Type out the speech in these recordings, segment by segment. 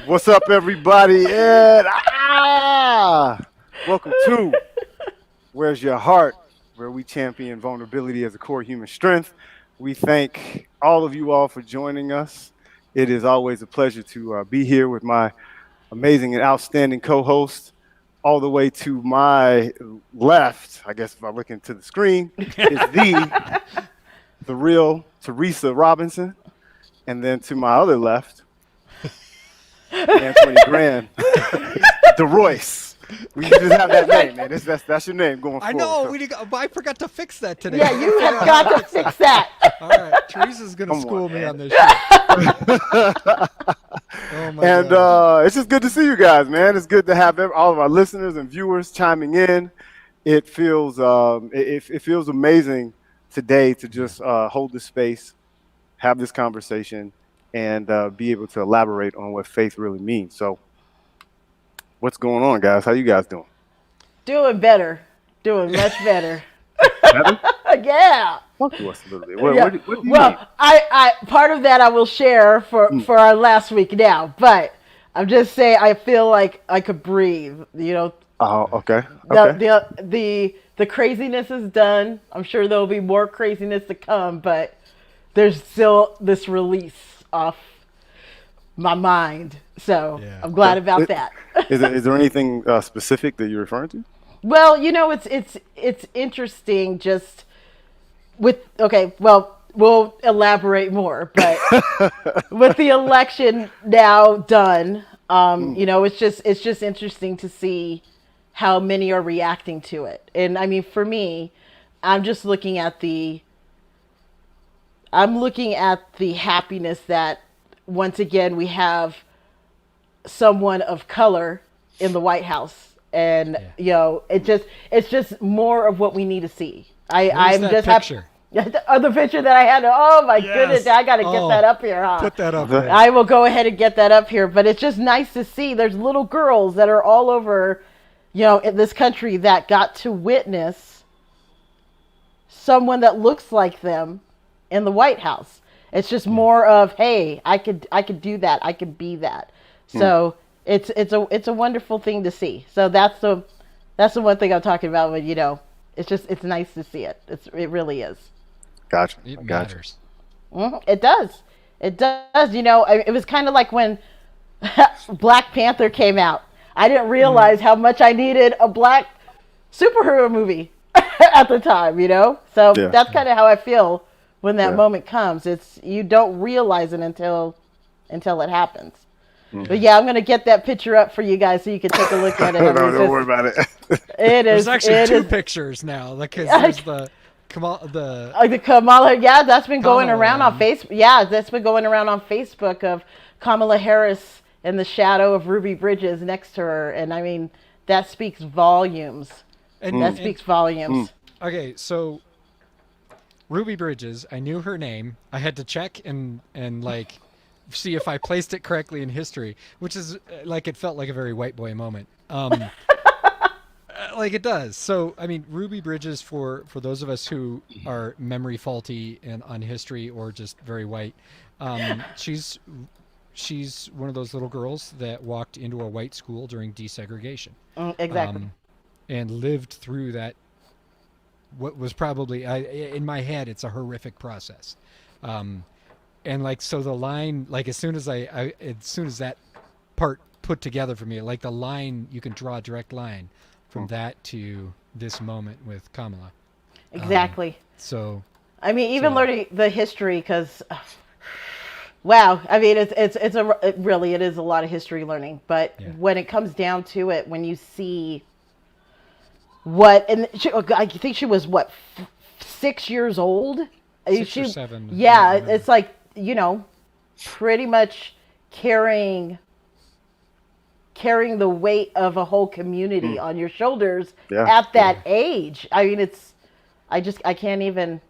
What's up, everybody? And welcome to Where's Your Heart, where we champion vulnerability as a core human strength. We thank all of you all for joining us. It is always a pleasure to be here with my amazing and outstanding co-host. All the way to my left, I guess if I look into the screen, is the real Teresa Robinson, and then to my other left, Anthony Grand, the Royce. We just have that name, man. That's your name going forward. I know. So. I forgot to fix that today. Yeah, you have got to fix that. All right, Teresa's gonna school me on this shit. Oh my And it's just good to see you guys, man. It's good to have all of our listeners and viewers chiming in. It feels it feels amazing today to just hold this space, have this conversation, and be able to elaborate on what faith really means. So, what's going on, guys? How you guys doing? Doing better. Doing much better. Better? Yeah. Talk to us a little bit. Yeah. What do you mean? Well, I part of that I will share for our last week now, but I'm just saying I feel like I could breathe. You know. Oh, okay. The craziness is done. I'm sure there'll be more craziness to come, but there's still this release off my mind. So Yeah. I'm glad about that. Is there anything specific that you're referring to? Well, you know, it's interesting just with, okay, well, we'll elaborate more, but with the election now done, you know, it's just interesting to see how many are reacting to it. And I mean, for me, I'm just looking at the happiness that once again we have someone of color in the White House, and you know, it's just more of what we need to see. I'm that just picture? The picture that I had. Oh my goodness, I got to get that up here, huh? Put that up. Okay. I will go ahead and get that up here. But it's just nice to see. There's little girls that are all over, you know, in this country that got to witness someone that looks like them in the White House. It's just more of, hey, I could do that. I could be that. So it's a wonderful thing to see. So that's the one thing I'm talking about. But you know, it's nice to see it. It really is. Gotcha. It Gotcha. matters. It does. It does. You know, it was kind of like when Black Panther came out. I didn't realize how much I needed a black superhero movie at the time, you know? So that's kind of how I feel when that moment comes. You don't realize it until it happens. But yeah, I'm going to get that picture up for you guys so you can take a look at it. Don't worry about it. There's actually two pictures now. Because there's the Kamala, yeah, that's been going Kamala around on Facebook. Yeah, that's been going around on Facebook of Kamala Harris in the shadow of Ruby Bridges next to her, and I mean that speaks volumes. Speaks volumes. Okay, so Ruby Bridges, I knew her name. I had to check and like see if I placed it correctly in history, which is like it felt like a very white boy moment. Like it does. So, I mean, Ruby Bridges, for those of us who are memory faulty on history or just very white, she's one of those little girls that walked into a white school during desegregation. Exactly. And lived through that, what was probably, in my head, it's a horrific process. And like, so the line, like as soon as that part put together for me, like the line, you can draw a direct line from that to this moment with Kamala. Exactly. So, I mean, even learning the history, because wow, I mean, it is a lot of history learning. But when it comes down to it, when you see I think she was 6 years old. 6 or 7. Yeah, it's like, you know, pretty much carrying the weight of a whole community on your shoulders at that age. I mean, I can't even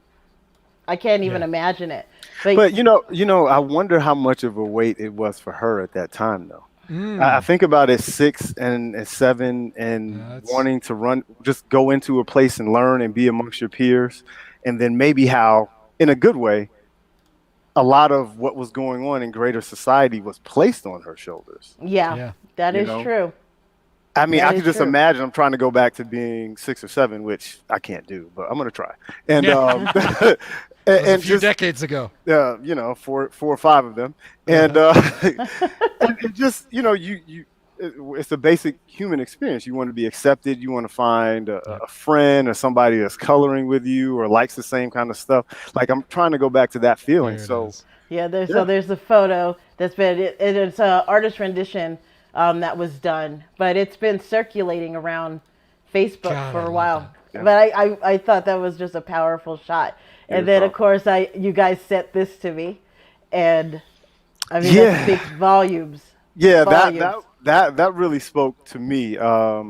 imagine it. But you know, I wonder how much of a weight it was for her at that time, though. I think about it, 6 and 7, and wanting to just go into a place and learn and be amongst your peers, and then maybe how, in a good way, a lot of what was going on in greater society was placed on her shoulders. Yeah, Yeah. that You is know, true. I mean, That I is could just true. imagine. I'm trying to go back to being 6 or 7, which I can't do, but I'm gonna try. And Yeah. That was a and few just decades ago. four or five of them, and Uh-huh. and just it's a basic human experience. You want to be accepted. You want to find Yep. a friend or somebody that's coloring with you or likes the same kind of stuff. Like I'm trying to go back to that feeling. There it So is. Yeah, yeah, there's a photo that's been it's a artist rendition that was done, but it's been circulating around Facebook God, for I a love while. that. yeah, But I thought that was just a powerful shot. it And is then of powerful. course you guys sent this to me, and I mean that Yeah, speaks volumes, yeah, volumes. that really spoke to me. I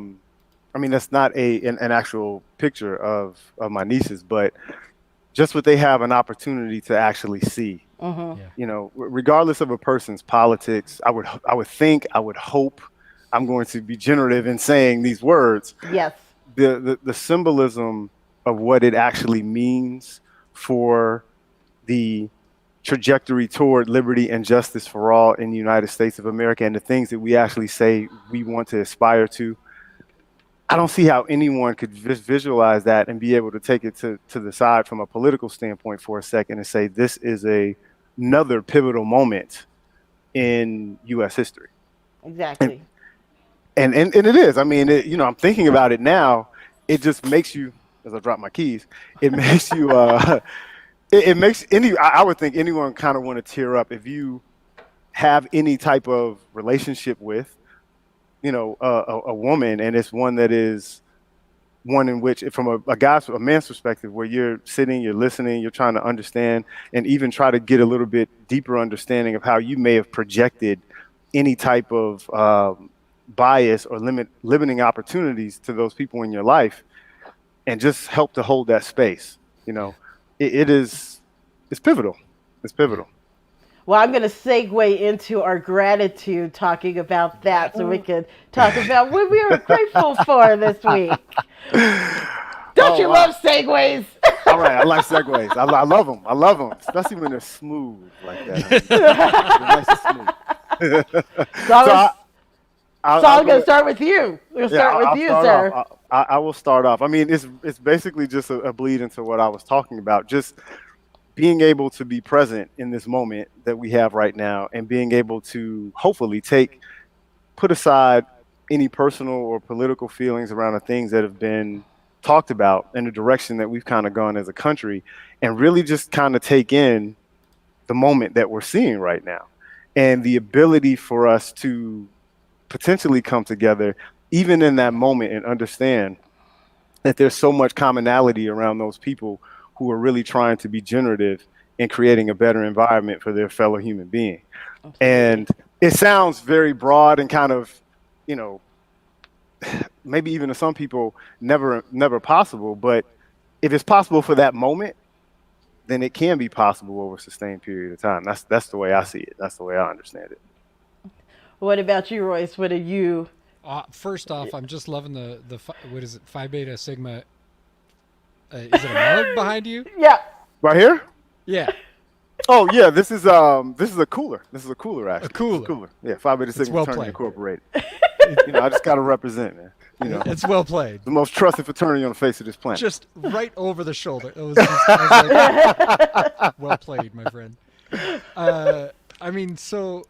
mean, that's not an actual picture of my nieces, but just what they have an opportunity to actually see. Mhm. Yeah. Regardless of a person's politics, I would think, I would hope, I'm going to be generative in saying these words. Yes. The symbolism of what it actually means for the trajectory toward liberty and justice for all in the United States of America and the things that we actually say we want to aspire to. I don't see how anyone could visualize that and be able to take it to the side from a political standpoint for a second and say this is another pivotal moment in U.S. history. And Exactly. and it is. I mean, I'm thinking about it now. It just makes you, as I drop my keys, it makes you. It makes I would think anyone kind of want to tear up if you have any type of relationship with, a woman, and it's one that is one in which, from a man's perspective, where you're sitting, you're listening, you're trying to understand, and even try to get a little bit deeper understanding of how you may have projected any type of bias or limiting opportunities to those people in your life, and just help to hold that space. Yeah. It is, it's pivotal. It's Yeah. pivotal. Well, I'm going to segue into our gratitude, talking about that, so we can talk about what we are grateful for this week. Don't Oh you wow! love segues? All right, I like segues. I love them. I love them, especially when they're smooth like that, honey. They're nice and smooth. So so I'm, so I'll I'm going go. to start with you. We'll Yeah, start with I'll you, start off. sir. I will start off. I mean, it's basically just a bleed into what I was talking about. Just being able to be present in this moment that we have right now, and being able to hopefully put aside any personal or political feelings around the things that have been talked about in the direction that we've kind of gone as a country, and really just kind of take in the moment that we're seeing right now, and the ability for us to potentially come together even in that moment and understand that there's so much commonality around those people who are really trying to be generative in creating a better environment for their fellow human being. Absolutely. And it sounds very broad and kind of, you know, maybe even to some people never possible, but if it's possible for that moment, then it can be possible over a sustained period of time. That's the way I see it. That's the way I understand it. What about you, Royce? What are you? First off, I'm just loving what is it, Phi Beta Sigma? Is it a mug behind you? Yeah. Right here? Yeah, Oh yeah, this is a cooler. This is a cooler a actually. This is a cooler. cooler. Yeah, Phi Beta It's Sigma well Fraternity played. Incorporated. I just gotta represent, man. It's well played. The most trusted fraternity on the face of this planet. Just right over the shoulder. I was like, well played, my friend. I mean, so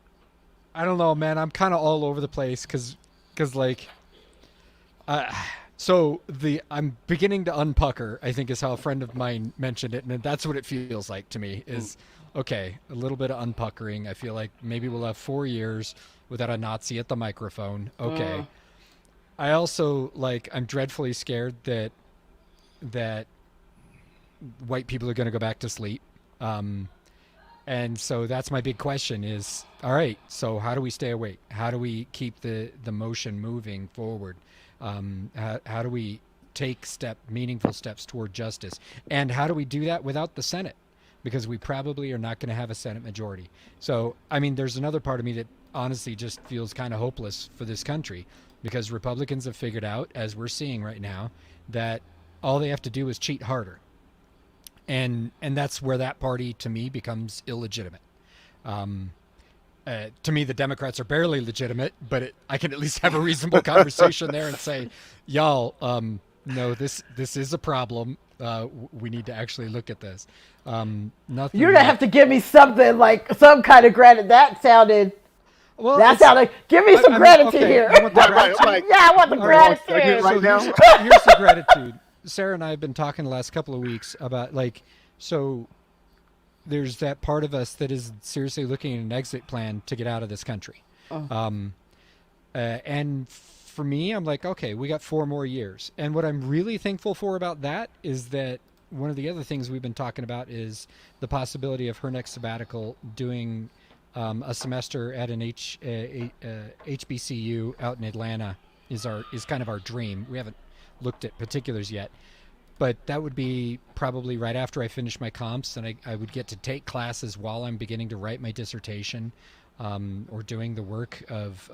I don't know, man. I'm kind of all over the place because like, uh, so I'm beginning to unpucker. I think is how a friend of mine mentioned it, and that's what it feels like to me. Is okay, a little bit of unpuckering. I feel like maybe we'll have 4 years without a Nazi at the microphone. Okay. I also I'm dreadfully scared that white people are going to go back to sleep. And so that's my big question is, all right, so how do we stay awake? How do we keep the motion moving forward? How do we take meaningful steps toward justice? And how do we do that without the Senate? Because we probably are not going to have a Senate majority. So, I mean, there's another part of me that honestly just feels kind of hopeless for this country because Republicans have figured out, as we're seeing right now, that all they have to do is cheat harder. and that's where that party to me becomes illegitimate. To me, the Democrats are barely legitimate, but I can at least have a reasonable conversation there and say, y'all, no, this is a problem. We need to actually look at this. Nothing. You're gonna have to give me something like some kind of gratitude. That sounded. Well, that sounded. Give me some gratitude here. You want the gratitude? Yeah, I want the gratitude. Right now? Here's the gratitude. Sarah and I have been talking the last couple of weeks about so there's that part of us that is seriously looking at an exit plan to get out of this country. And for me, I'm like, okay, we got 4 more years. And what I'm really thankful for about that is that one of the other things we've been talking about is the possibility of her next sabbatical doing a semester at an HBCU out in Atlanta is kind of our dream. We haven't looked at particulars yet, but that would be probably right after I finish my comps, and I would get to take classes while I'm beginning to write my dissertation, or doing the work of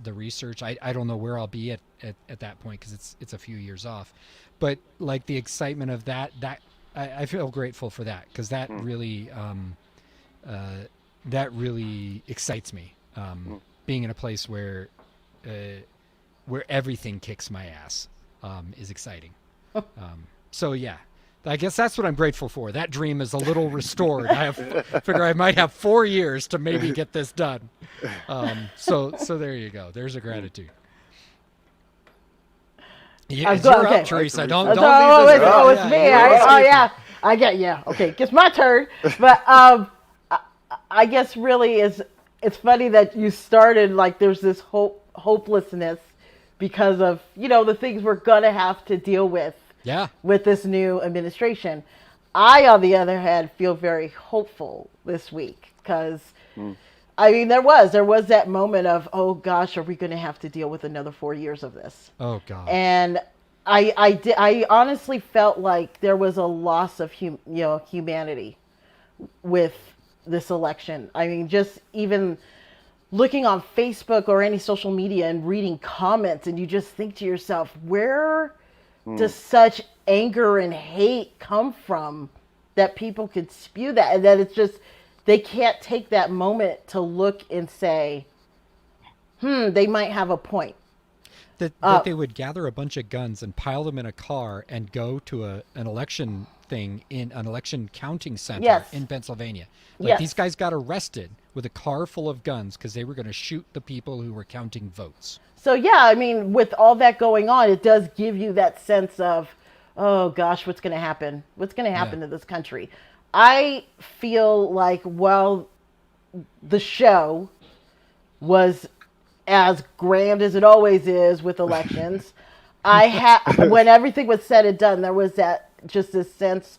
the research. I don't know where I'll be at that point because it's a few years off, but like the excitement of that I feel grateful for that, because that really excites me. Being in a place where everything kicks my ass is exciting. So yeah, I guess that's what I'm grateful for. That dream is a little restored. I figure I might have 4 years to maybe get this done. So there you go. There's a gratitude. Yeah, it's your up, Teresa. Don't leave this. It's me. I get. Yeah. Okay, it's my turn. But I guess really it's funny that you started like there's this hopelessness because of the things we're gonna have to deal with. Yeah. With this new administration. I, on the other hand, feel very hopeful this week because, I mean, there was that moment of, oh gosh, are we going to have to deal with another 4 years of this? Oh God. And I honestly felt like there was a loss of humanity with this election. I mean, just even looking on Facebook or any social media and reading comments, and you just think to yourself, where does such anger and hate come from that people could spew that? And that it's just, they can't take that moment to look and say, they might have a point. That they would gather a bunch of guns and pile them in a car and go to an election thing in an election counting center in Pennsylvania. These guys got arrested with a car full of guns because they were going to shoot the people who were counting votes. So yeah, I mean, with all that going on, it does give you that sense of, oh gosh, what's going to happen? What's going to happen to this country? I feel like while the show was as grand as it always is with elections, when everything was said and done, there was just this sense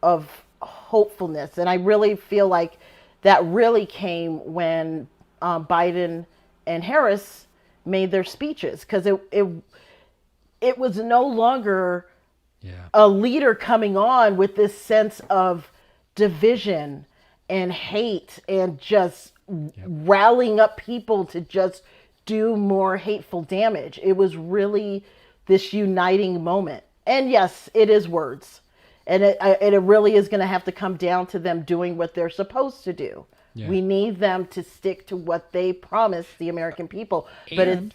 of hopefulness, and I really feel like that really came when Biden and Harris made their speeches, because it was no longer a leader coming on with this sense of division and hate and just rallying up people to just do more hateful damage. It was really this uniting moment. And yes, it is words. And it really is going to have to come down to them doing what they're supposed to do. Yeah. We need them to stick to what they promised the American people. But it's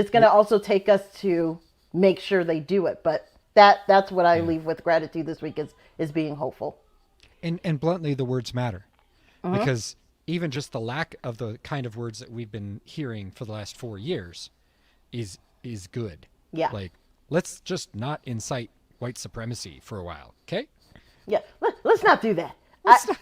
going to also take us to make sure they do it. But that's what I leave with gratitude this week is being hopeful. And bluntly, the words matter. Because even just the lack of the kind of words that we've been hearing for the last 4 years is good. Yeah. Like, let's just not incite white supremacy for a while, okay? Yeah. Let's not do that. Let's not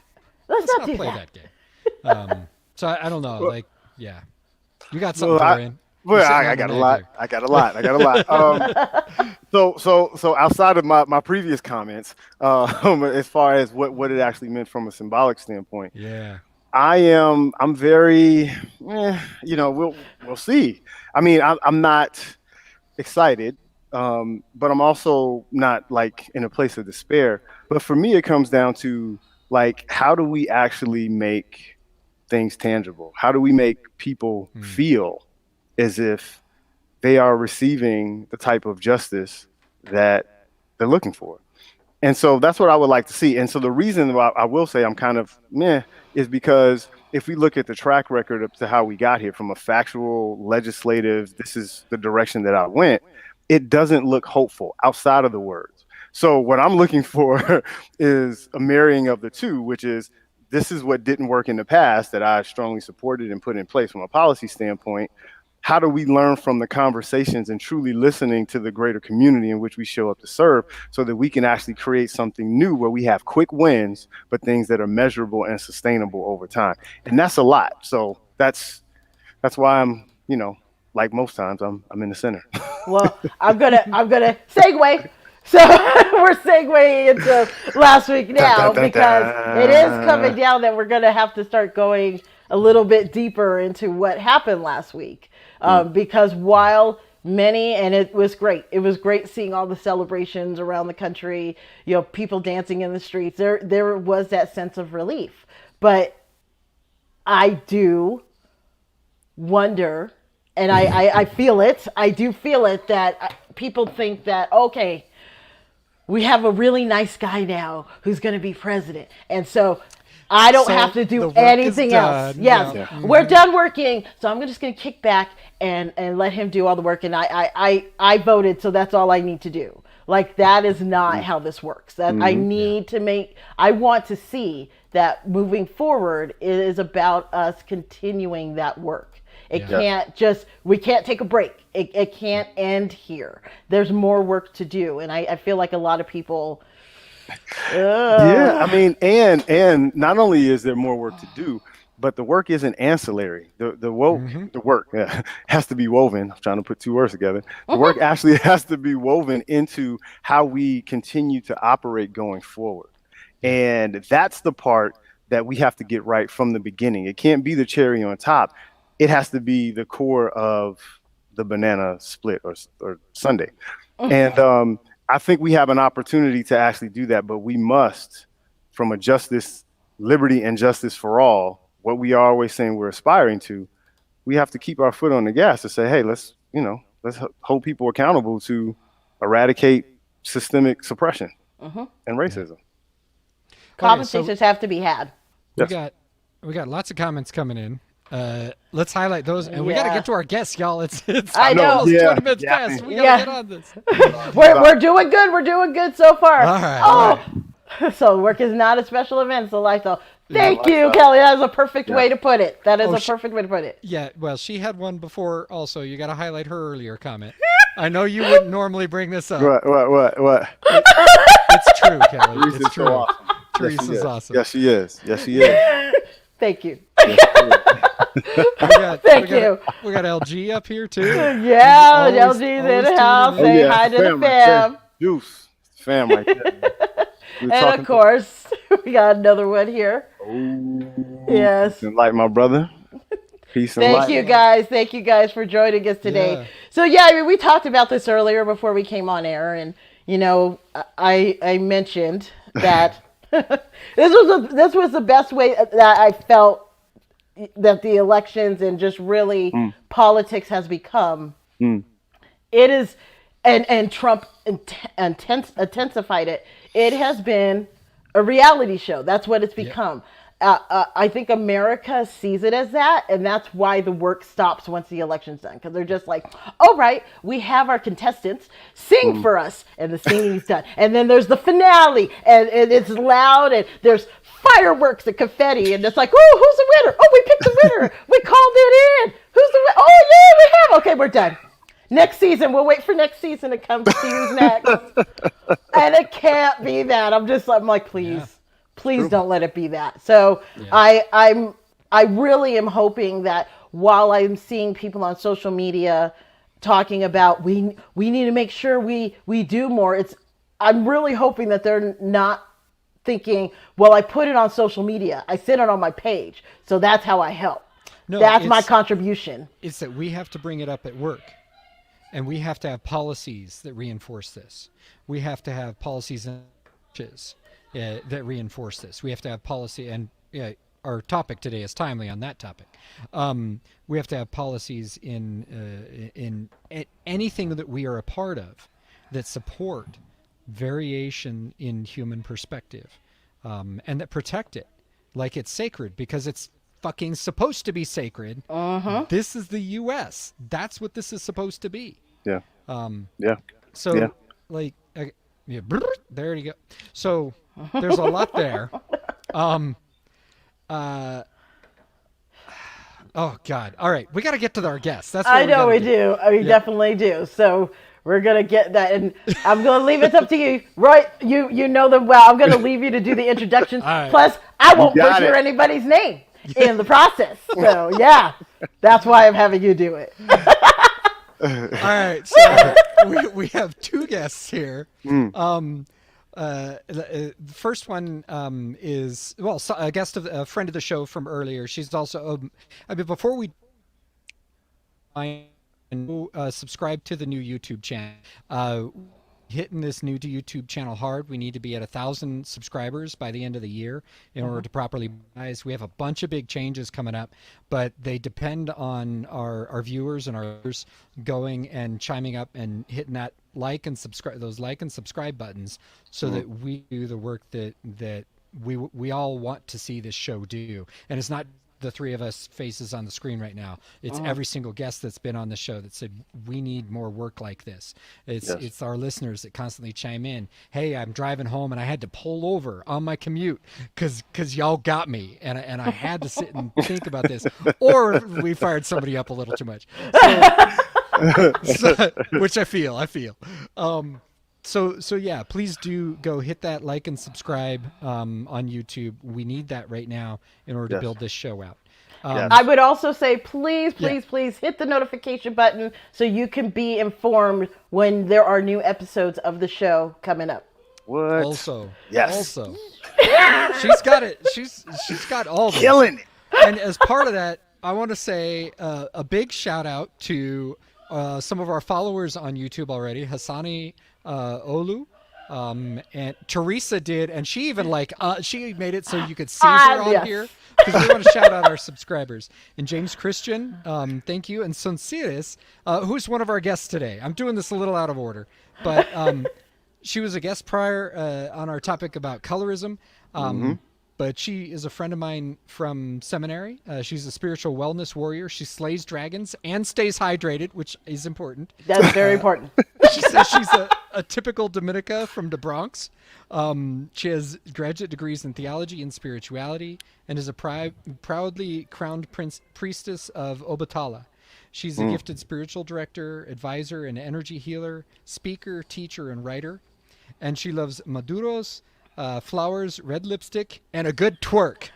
play that game. So I don't know. You got something, Torian. I got a lot. I got a lot. So outside of my previous comments, as far as what it actually meant from a symbolic standpoint, I'm very, we'll see. I mean, I'm not excited, but I'm also not like in a place of despair. But for me, it comes down to how do we actually make things tangible? How do we make people feel as if they are receiving the type of justice that they're looking for? And so that's what I would like to see. And so the reason why I will say I'm kind of meh is because if we look at the track record up to how we got here from a factual, legislative, this is the direction that I went, it doesn't look hopeful outside of the words. So what I'm looking for is a marrying of the two, which is this is what didn't work in the past that I strongly supported and put in place from a policy standpoint. How do we learn from the conversations and truly listening to the greater community in which we show up to serve so that we can actually create something new where we have quick wins, but things that are measurable and sustainable over time. And that's a lot. So that's why I'm, like most times I'm in the center. Well, I'm gonna segue. So we're segueing into last week now because it is coming down that we're gonna have to start going a little bit deeper into what happened last week. Because while many, and it was great seeing all the celebrations around the country, people dancing in the streets. There was that sense of relief, but I do wonder, and I feel it. I do feel it that people think that, okay, we have a really nice guy now who's going to be president, and so I don't have to do anything else. Yes, Yeah. we're done working, so I'm just going to kick back and let him do all the work. And I voted, so that's all I need to do. Like, that is not how this works. That I want to see that moving forward, it is about us continuing that work. It can't we can't take a break. It can't end here. There's more work to do. And I feel like a lot of people... Yeah, I mean, and not only is there more work to do, but the work isn't ancillary. The work has to be woven. I'm trying to put two words together. The work actually has to be woven into how we continue to operate going forward. And that's the part that we have to get right from the beginning. It can't be the cherry on top. It has to be the core of the banana split or sundae. And I think we have an opportunity to actually do that, but we must, from a justice, liberty, and justice for all, what we are always saying we're aspiring to, we have to keep our foot on the gas to say, hey, let's hold people accountable to eradicate systemic suppression and racism. Conversations have to be had. We got lots of comments coming in. Let's highlight those, and we got to get to our guests, y'all. It's I know. almost 20 minutes past. We got to get on this. We're doing good. We're doing good so far. All right. So work is not a special event. It's a lifestyle. Thank you, Kelly. That is a perfect way to put it. That is a perfect way to put it. Yeah. Well, she had one before. Also, you got to highlight her earlier comment. I know you wouldn't normally bring this up. What? It's true, Kelly. Teresa's It's true. so awesome. Teresa's awesome. Yes, she is. Yes, she is. Thank you. Thank you. We got LG up here too. Yeah, LG's in the house. Say hi to the fam. Juice. Fam right there. And of course, we got another one here. Oh, yes. Peace and light, my brother. Peace and light. Thank you guys. Thank you guys for joining us today. Yeah. So yeah, I mean, we talked about this earlier before we came on air, and I mentioned that this was the best way that I felt that the elections and just really politics has become. It is, and Trump intensified it. It has been a reality show. That's what it's become. I think America sees it as that, and that's why the work stops once the election's done, because they're just like, all right, we have our contestants sing for us, and the singing's done, and then there's the finale, and it's loud, and there's fireworks and confetti, and it's like, oh, who's the winner? Oh, we picked the winner. We called it in. Who's the winner? Oh, yeah, we have. Okay, we're done. Next season, we'll wait for next season to come to see who's next. And it can't be that. I'm like, please. Please don't let it be that. So I really am hoping that while I'm seeing people on social media talking about we need to make sure we do more, I'm really hoping that they're not thinking, well, I put it on social media, I sent it on my page, so that's how I help. No, that's my contribution. It's that we have to bring it up at work, and we have to have policies that reinforce this. We have to have policies in churches that reinforce this. We have to have policy, and our topic today is timely on that topic. We have to have policies in anything that we are a part of that support variation in human perspective, and that protect it like it's sacred because it's fucking supposed to be sacred. This is the U.S. That's what this is supposed to be. Yeah. Yeah. So, yeah. like, yeah, there you go. So there's a lot there. Oh God! All right, we got to get to our guests. That's what I know we do. We definitely do. So we're gonna get that, and I'm gonna leave it up to you, Roy. You know them well. I'm gonna leave you to do the introductions. Right. Plus, I won't butcher anybody's name in the process. So yeah, that's why I'm having you do it. All right, so we have two guests here. The first one is a guest of a friend of the show from earlier. She's also before we subscribe to the new YouTube channel. Hitting this new to YouTube channel hard. We need to be at 1,000 subscribers by the end of the year in order to properly monetize. We have a bunch of big changes coming up, but they depend on our viewers and our viewers going and chiming up and hitting that like and subscribe buttons so that we do the work that we all want to see this show do. And it's not the three of us faces on the screen right now. It's every single guest that's been on the show that said we need more work like this. It's our listeners that constantly chime in. Hey, I'm driving home and I had to pull over on my commute because y'all got me and I had to sit and think about this. Or we fired somebody up a little too much. So, which I feel. So yeah, please do go hit that like and subscribe on YouTube. We need that right now in order to build this show out. I would also say, please hit the notification button so you can be informed when there are new episodes of the show coming up. What? Also, yes. She's got it. She's got all this. Killing it. And as part of that, I want to say a big shout out to some of our followers on YouTube already. Hassani Olu, and Teresa did, and she even she made it so you could see her on here because we want to shout out our subscribers. And James Christian, thank you, and Sonsiris, who's one of our guests today. I'm doing this a little out of order, but she was a guest prior on our topic about colorism. But she is a friend of mine from seminary. She's a spiritual wellness warrior. She slays dragons and stays hydrated, which is important. That's very important. She says she's a typical Dominica from the Bronx. She has graduate degrees in theology and spirituality and is a proudly crowned priestess of Obatala. She's a gifted spiritual director, advisor, and energy healer, speaker, teacher, and writer. And she loves maduros, flowers, red lipstick, and a good twerk.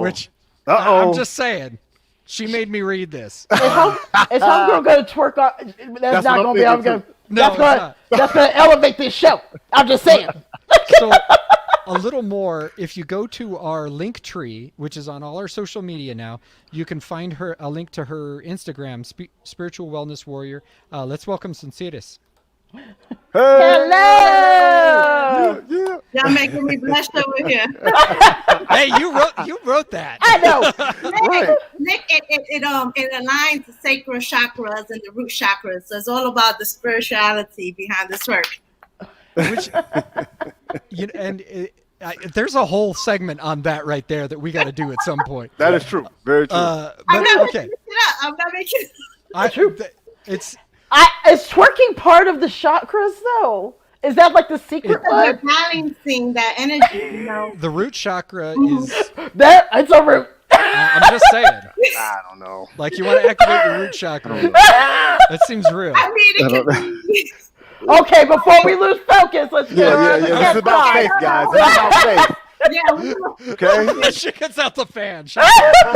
Which, I'm just saying, she made me read this. Is homegirl going to twerk on? That's not going to be. I'm going. No, that's going to elevate this show. I'm just saying. So, a little more. If you go to our link tree, which is on all our social media now, you can find a link to her Instagram, Spiritual Wellness Warrior. Let's welcome Sonsiris. Hey! Hello. Yeah. Y'all making me blush over here. Hey, you wrote that. I know. Right. Nick, it aligns the sacral chakras and the root chakras. So it's all about the spirituality behind this work. Which, there's a whole segment on that right there that we got to do at some point. That is true. Very true. But I'm not okay, making it up. I'm not making it up. It's. Is twerking part of the chakras though? Is that like the secret We're one? balancing that energy, you know. The root chakra is. It's a root. I'm just saying. I don't know. Like you want to activate your root chakra. That seems real. I mean, it can be. Okay, before we lose focus, let's get Yeah. This is about faith, guys. This is about faith. Yeah, we will. Okay? She gets out the fan. You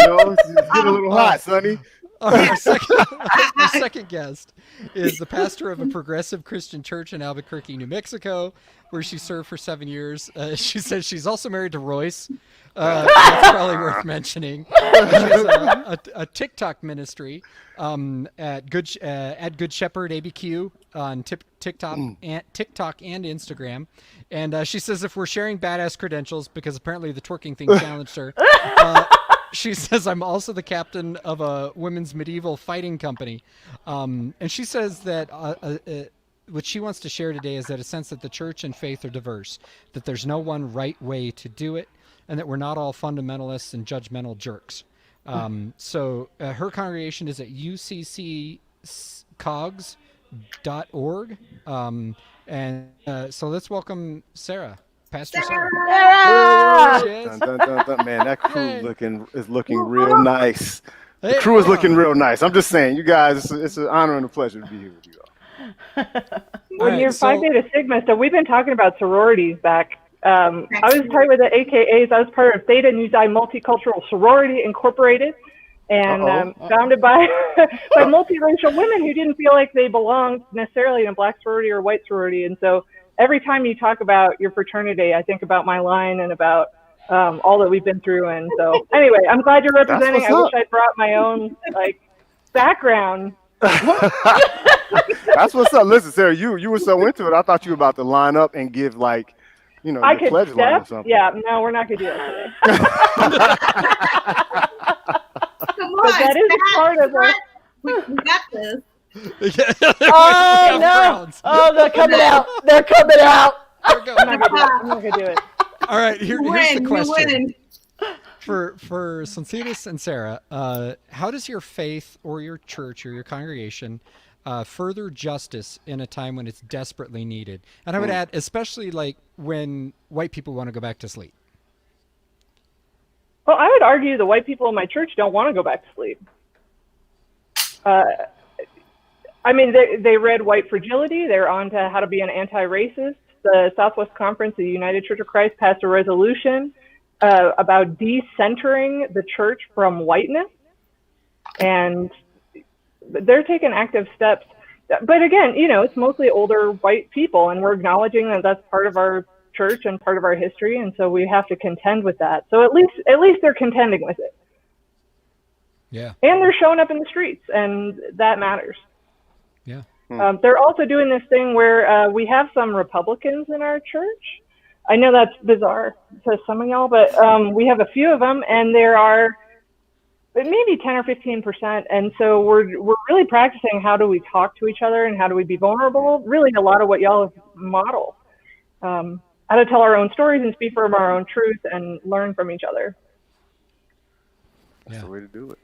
know, it's getting a little hot, Sonny. Our second guest is the pastor of a progressive Christian church in Albuquerque, New Mexico, where she served for 7 years. She says she's also married to Royce. That's probably worth mentioning. She has a TikTok ministry at Good Shepherd ABQ on TikTok and Instagram. And she says if we're sharing badass credentials, because apparently the twerking thing challenged her. She says, I'm also the captain of a women's medieval fighting company. And she says that what she wants to share today is that a sense that the church and faith are diverse, that there's no one right way to do it, and that we're not all fundamentalists and judgmental jerks. So her congregation is at ucccogs.org. And so let's welcome Sarah, Pastor Sarah. Dun, dun, dun, dun. Man, that crew is looking real nice. The crew is looking real nice. I'm just saying, you guys, it's an honor and a pleasure to be here with you all. When you're Phi Beta Sigma, so we've been talking about sororities back. I was part of the AKAs. I was part of Theta Nu Xi Multicultural Sorority Incorporated, and founded by by multiracial women who didn't feel like they belonged necessarily in a black sorority or white sorority. And so every time you talk about your fraternity, I think about my line and about all that we've been through. And so anyway, I'm glad you're representing. I wish I'd brought my own background. That's what's up. Listen, Sarah, you were so into it. I thought you were about to line up and give I could pledge line or step. something. Yeah, no, we're not gonna do that today. Come on, But that is part of it. we got this. Oh no! Oh, they're coming out. They're coming out. I'm not gonna do it. All right, here's the question. Win. For Sonsiris and Sarah, how does your faith or your church or your congregation further justice in a time when it's desperately needed? And I would add, especially like when white people want to go back to sleep. Well, I would argue the white people in my church don't want to go back to sleep. I mean, they read White Fragility. They're on to how to be an anti-racist. The Southwest Conference of the United Church of Christ passed a resolution about decentering the church from whiteness. And they're taking active steps. But again, it's mostly older white people, and we're acknowledging that that's part of our church and part of our history. And so we have to contend with that. So at least they're contending with it. Yeah. And they're showing up in the streets, and that matters. Yeah. They're also doing this thing where we have some Republicans in our church. I know that's bizarre to some of y'all, but we have a few of them, and there are maybe 10 or 15%. And so we're really practicing how do we talk to each other and how do we be vulnerable. Really, a lot of what y'all model. How to tell our own stories and speak from our own truth and learn from each other. That's the way to do it.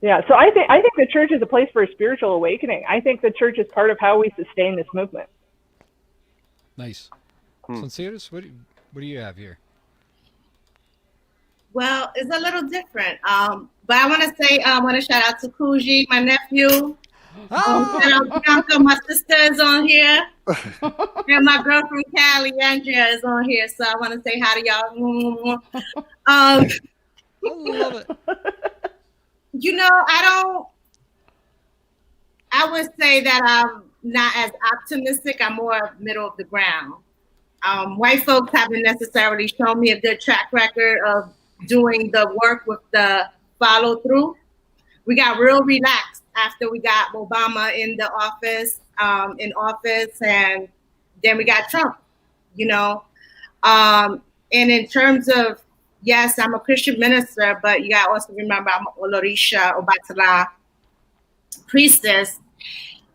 Yeah, so I think the church is a place for a spiritual awakening. I think the church is part of how we sustain this movement. Nice. Sonsiris, what do you have here? Well, it's a little different. But I want to say, I want to shout out to Kuji, my nephew. Shout out to Bianca, my sister is on here. And my girl from Cali, Andrea, is on here. So I want to say hi to y'all. I love it. I would say that I'm not as optimistic. I'm more middle of the ground. White folks haven't necessarily shown me a good track record of doing the work with the follow through. We got real relaxed after we got Obama in the office, and then we got Trump, And in terms of, yes, I'm a Christian minister, but you got to also remember I'm Olorisha Obatala priestess.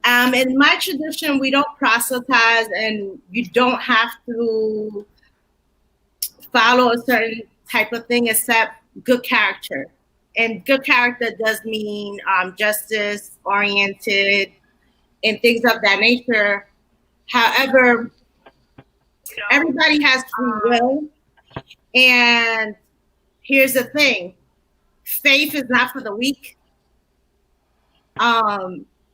In my tradition, we don't proselytize, and you don't have to follow a certain type of thing except good character. And good character does mean justice oriented and things of that nature. However, everybody has free will. And here's the thing, faith is not for the weak.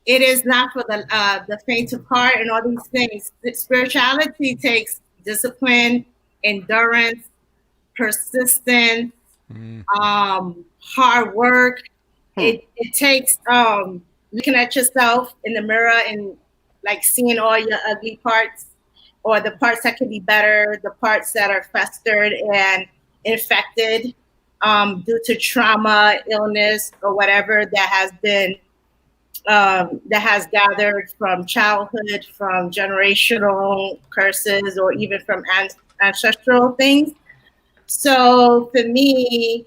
It is not for the faint of heart and all these things. Spirituality takes discipline, endurance, persistence, hard work. It takes looking at yourself in the mirror and like seeing all your ugly parts, or the parts that could be better, the parts that are festered and infected due to trauma, illness, or whatever that has been that has gathered from childhood, from generational curses, or even from ancestral things. So for me,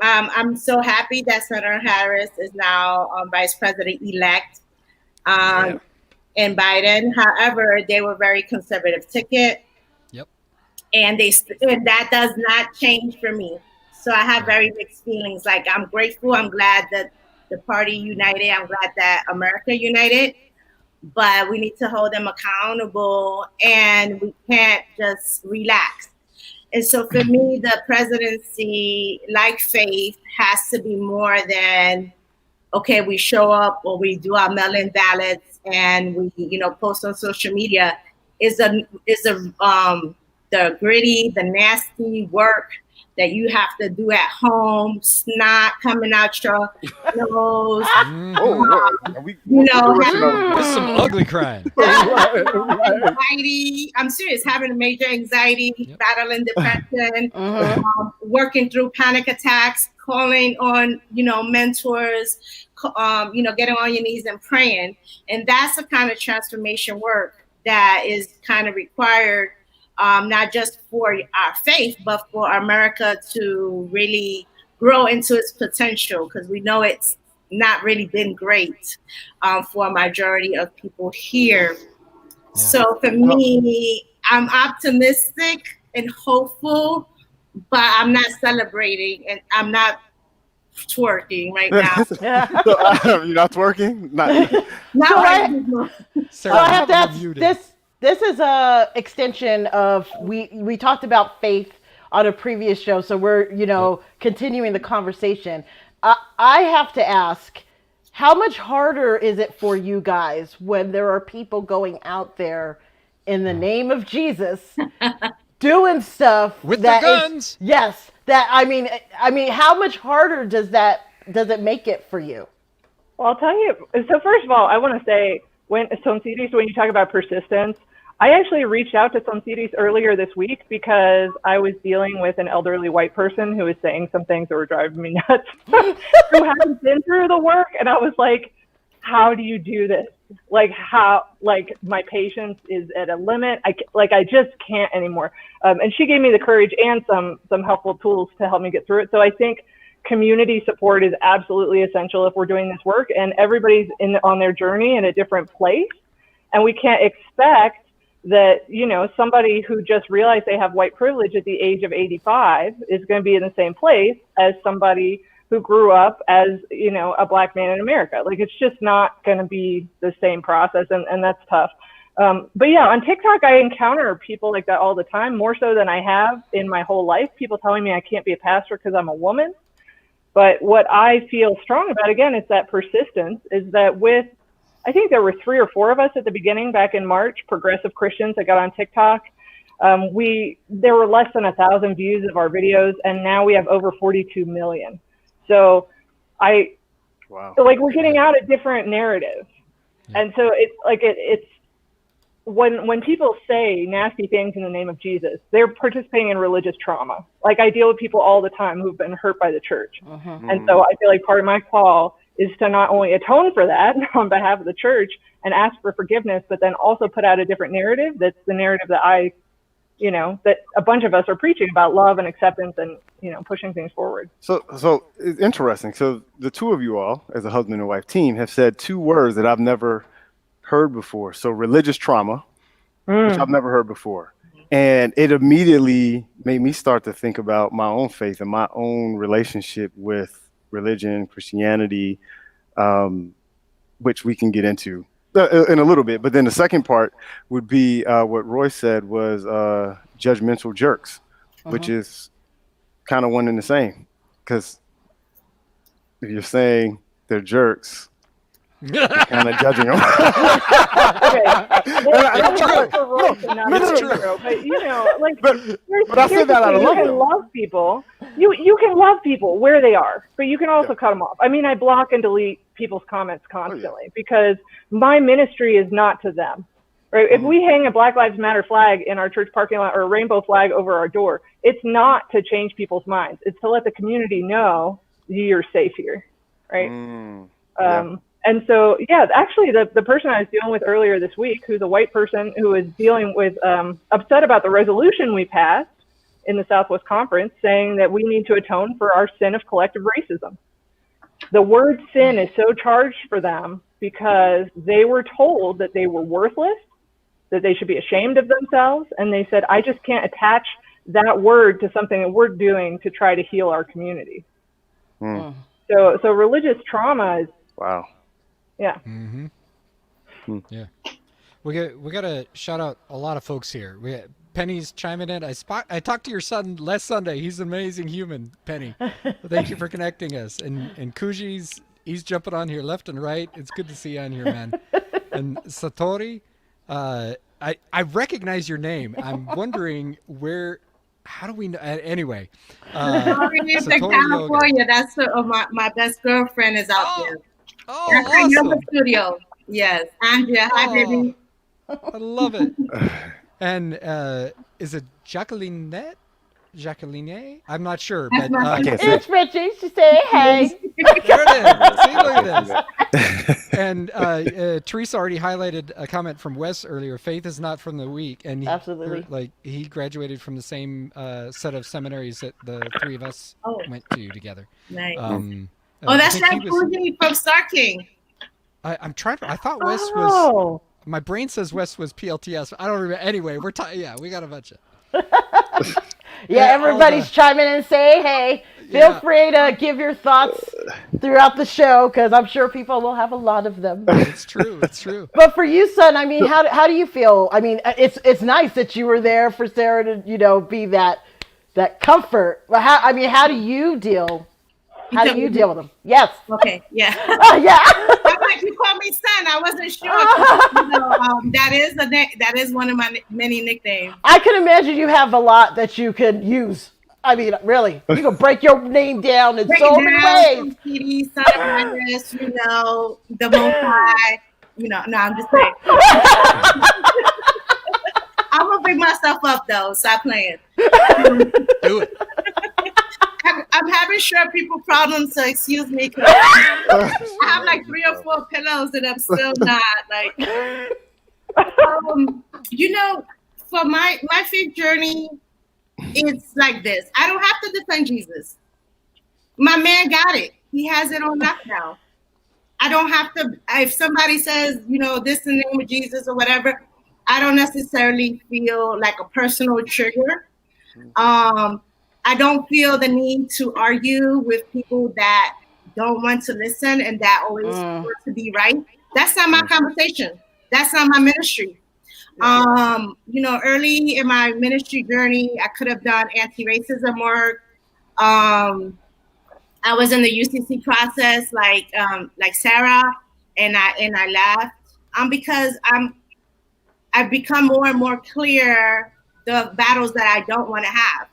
I'm so happy that Senator Harris is now Vice President-elect. and Biden. However, they were very conservative ticket. Yep. And that does not change for me. So I have very mixed feelings. Like, I'm grateful. I'm glad that the party united. I'm glad that America united. But we need to hold them accountable, and we can't just relax. And so for me, the presidency, like faith, has to be more than, okay, we show up or we do our mail-in ballots and we, post on social media. Is the gritty, the nasty work that you have to do at home, snot coming out your nose. This is some ugly crime. Anxiety. I'm serious, having a major anxiety, battling depression, working through panic attacks, calling on, mentors, getting on your knees and praying. And that's the kind of transformation work that is kind of required, not just for our faith, but for America to really grow into its potential, because we know it's not really been great for a majority of people here. Yeah. So for me, I'm optimistic and hopeful, but I'm not celebrating and I'm not twerking right now. So, you're not twerking? Not so I have to ask, this is a extension of, we talked about faith on a previous show, so we're continuing the conversation. I have to ask, how much harder is it for you guys when there are people going out there in the name of Jesus doing stuff with their guns? I mean, how much harder does it make it for you? Well, I'll tell you. So first of all, I want to say, when you talk about persistence, I actually reached out to Sonsiris earlier this week because I was dealing with an elderly white person who was saying some things that were driving me nuts, who hadn't been through the work. And I was like, how do you do this? Like, my patience is at a limit. I just can't anymore. And she gave me the courage and some helpful tools to help me get through it. So I think community support is absolutely essential if we're doing this work, and everybody's on their journey in a different place. And we can't expect that, somebody who just realized they have white privilege at the age of 85 is going to be in the same place as somebody who grew up as, a black man in America. Like, it's just not going to be the same process, and that's tough. But yeah, on TikTok, I encounter people like that all the time, more so than I have in my whole life. People telling me I can't be a pastor because I'm a woman. But what I feel strong about, again, is that persistence, is that I think there were 3 or 4 of us at the beginning back in March, progressive Christians that got on TikTok. There were less than 1,000 views of our videos, and now we have over 42 million. So we're getting out a different narrative. And so it's when people say nasty things in the name of Jesus, they're participating in religious trauma. Like, I deal with people all the time who've been hurt by the church. And so I feel like part of my call is to not only atone for that on behalf of the church and ask for forgiveness, but then also put out a different narrative. That's the narrative that that a bunch of us are preaching about, love and acceptance and, pushing things forward. So it's interesting. So the two of you all, as a husband and wife team, have said 2 words that I've never heard before. So religious trauma, which I've never heard before. And it immediately made me start to think about my own faith and my own relationship with religion, Christianity, which we can get into in a little bit. But then the second part would be what Royce said was judgmental jerks, which is kind of one and the same. Because if you're saying they're jerks, you're kind of judging them. That's true. But I said that out of love. You can love people. You can love people where they are, but you can also cut them off. I mean, I block and delete people's comments constantly because my ministry is not to them. Right? If we hang a Black Lives Matter flag in our church parking lot or a rainbow flag over our door, it's not to change people's minds. It's to let the community know you're safe here, right? And so, actually, the person I was dealing with earlier this week, who's a white person who was dealing with, upset about the resolution we passed in the Southwest Conference, saying that we need to atone for our sin of collective racism. The word sin is so charged for them because they were told that they were worthless, that they should be ashamed of themselves. And they said, I just can't attach that word to something that we're doing to try to heal our community. Mm. So religious trauma is, wow. Yeah. Mm-hmm. Yeah. We got to shout out a lot of folks here. Penny's chiming in. I talked to your son last Sunday. He's an amazing human, Penny. Thank you for connecting us. And Kuji's, he's jumping on here left and right. It's good to see you on here, man. And Satori, I recognize your name. I'm wondering how do we know? Anyway. Torian from California. That's my best girlfriend is out there. Oh, that's awesome. Yoga Studio. Yes. Andrea, hi, baby. I love it. And is it Jacqueline? I'm not sure, but it's Richie. She say hey. There it is. See, look at this. And Teresa already highlighted a comment from Wes earlier. Faith is not from the weak, and absolutely, he graduated from the same set of seminaries that the three of us went to together. Nice. That's right, Fuji from Star King. I'm trying. I thought Wes was. My brain says Wes was PLTS. I don't remember. Anyway, we got a bunch of. Everybody's chiming in and saying, hey, feel free to give your thoughts throughout the show, because I'm sure people will have a lot of them. It's true. But for you, son, I mean, how do you feel? I mean, it's nice that you were there for Sarah to, be that comfort. But how do you deal? How do you deal with them? Yes. Okay. Yeah. Yeah. I'm like, you called me son. I wasn't sure. That is one of my many nicknames. I can imagine you have a lot that you could use. I mean, really, you can break your name down in so many ways. CD, son of Iris, the Most High. No, I'm just saying. I'm gonna bring myself up though. Stop playing. Do it. I'm having short people problems, so excuse me. I have like 3 or 4 pillows, and I'm still not like. For my faith journey, it's like this. I don't have to defend Jesus. My man got it. He has it on lockdown. I don't have to. If somebody says, this in the name of Jesus or whatever, I don't necessarily feel like a personal trigger. I don't feel the need to argue with people that don't want to listen and that always want to be right. That's not my conversation. That's not my ministry. Early in my ministry journey, I could have done anti-racism work. I was in the UCC process, like Sarah, and I left. Because I've become more and more clear the battles that I don't want to have.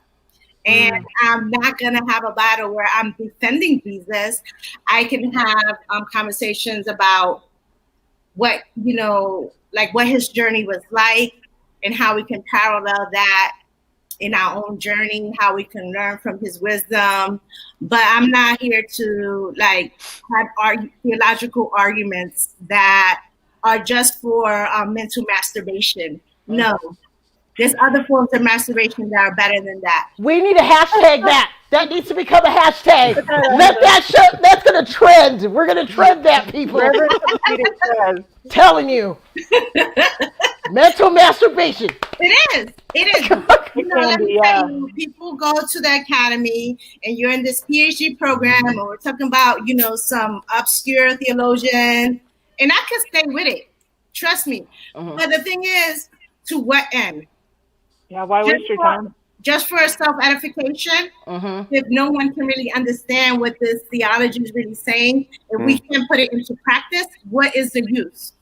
And I'm not going to have a battle where I'm defending Jesus. I can have conversations about what his journey was like and how we can parallel that in our own journey, how we can learn from his wisdom. But I'm not here to have theological arguments that are just for mental masturbation. No. There's other forms of masturbation that are better than that. We need a hashtag that. That needs to become a hashtag. That's going to trend. We're going to trend that, people. Telling you. Mental masturbation. It is. People go to the academy and you're in this PhD program and we're talking about, some obscure theologian. And I can stay with it. Trust me. But the thing is, to what end? Yeah, why waste your time? Just for self-edification, if no one can really understand what this theology is really saying, if we can put it into practice, what is the use?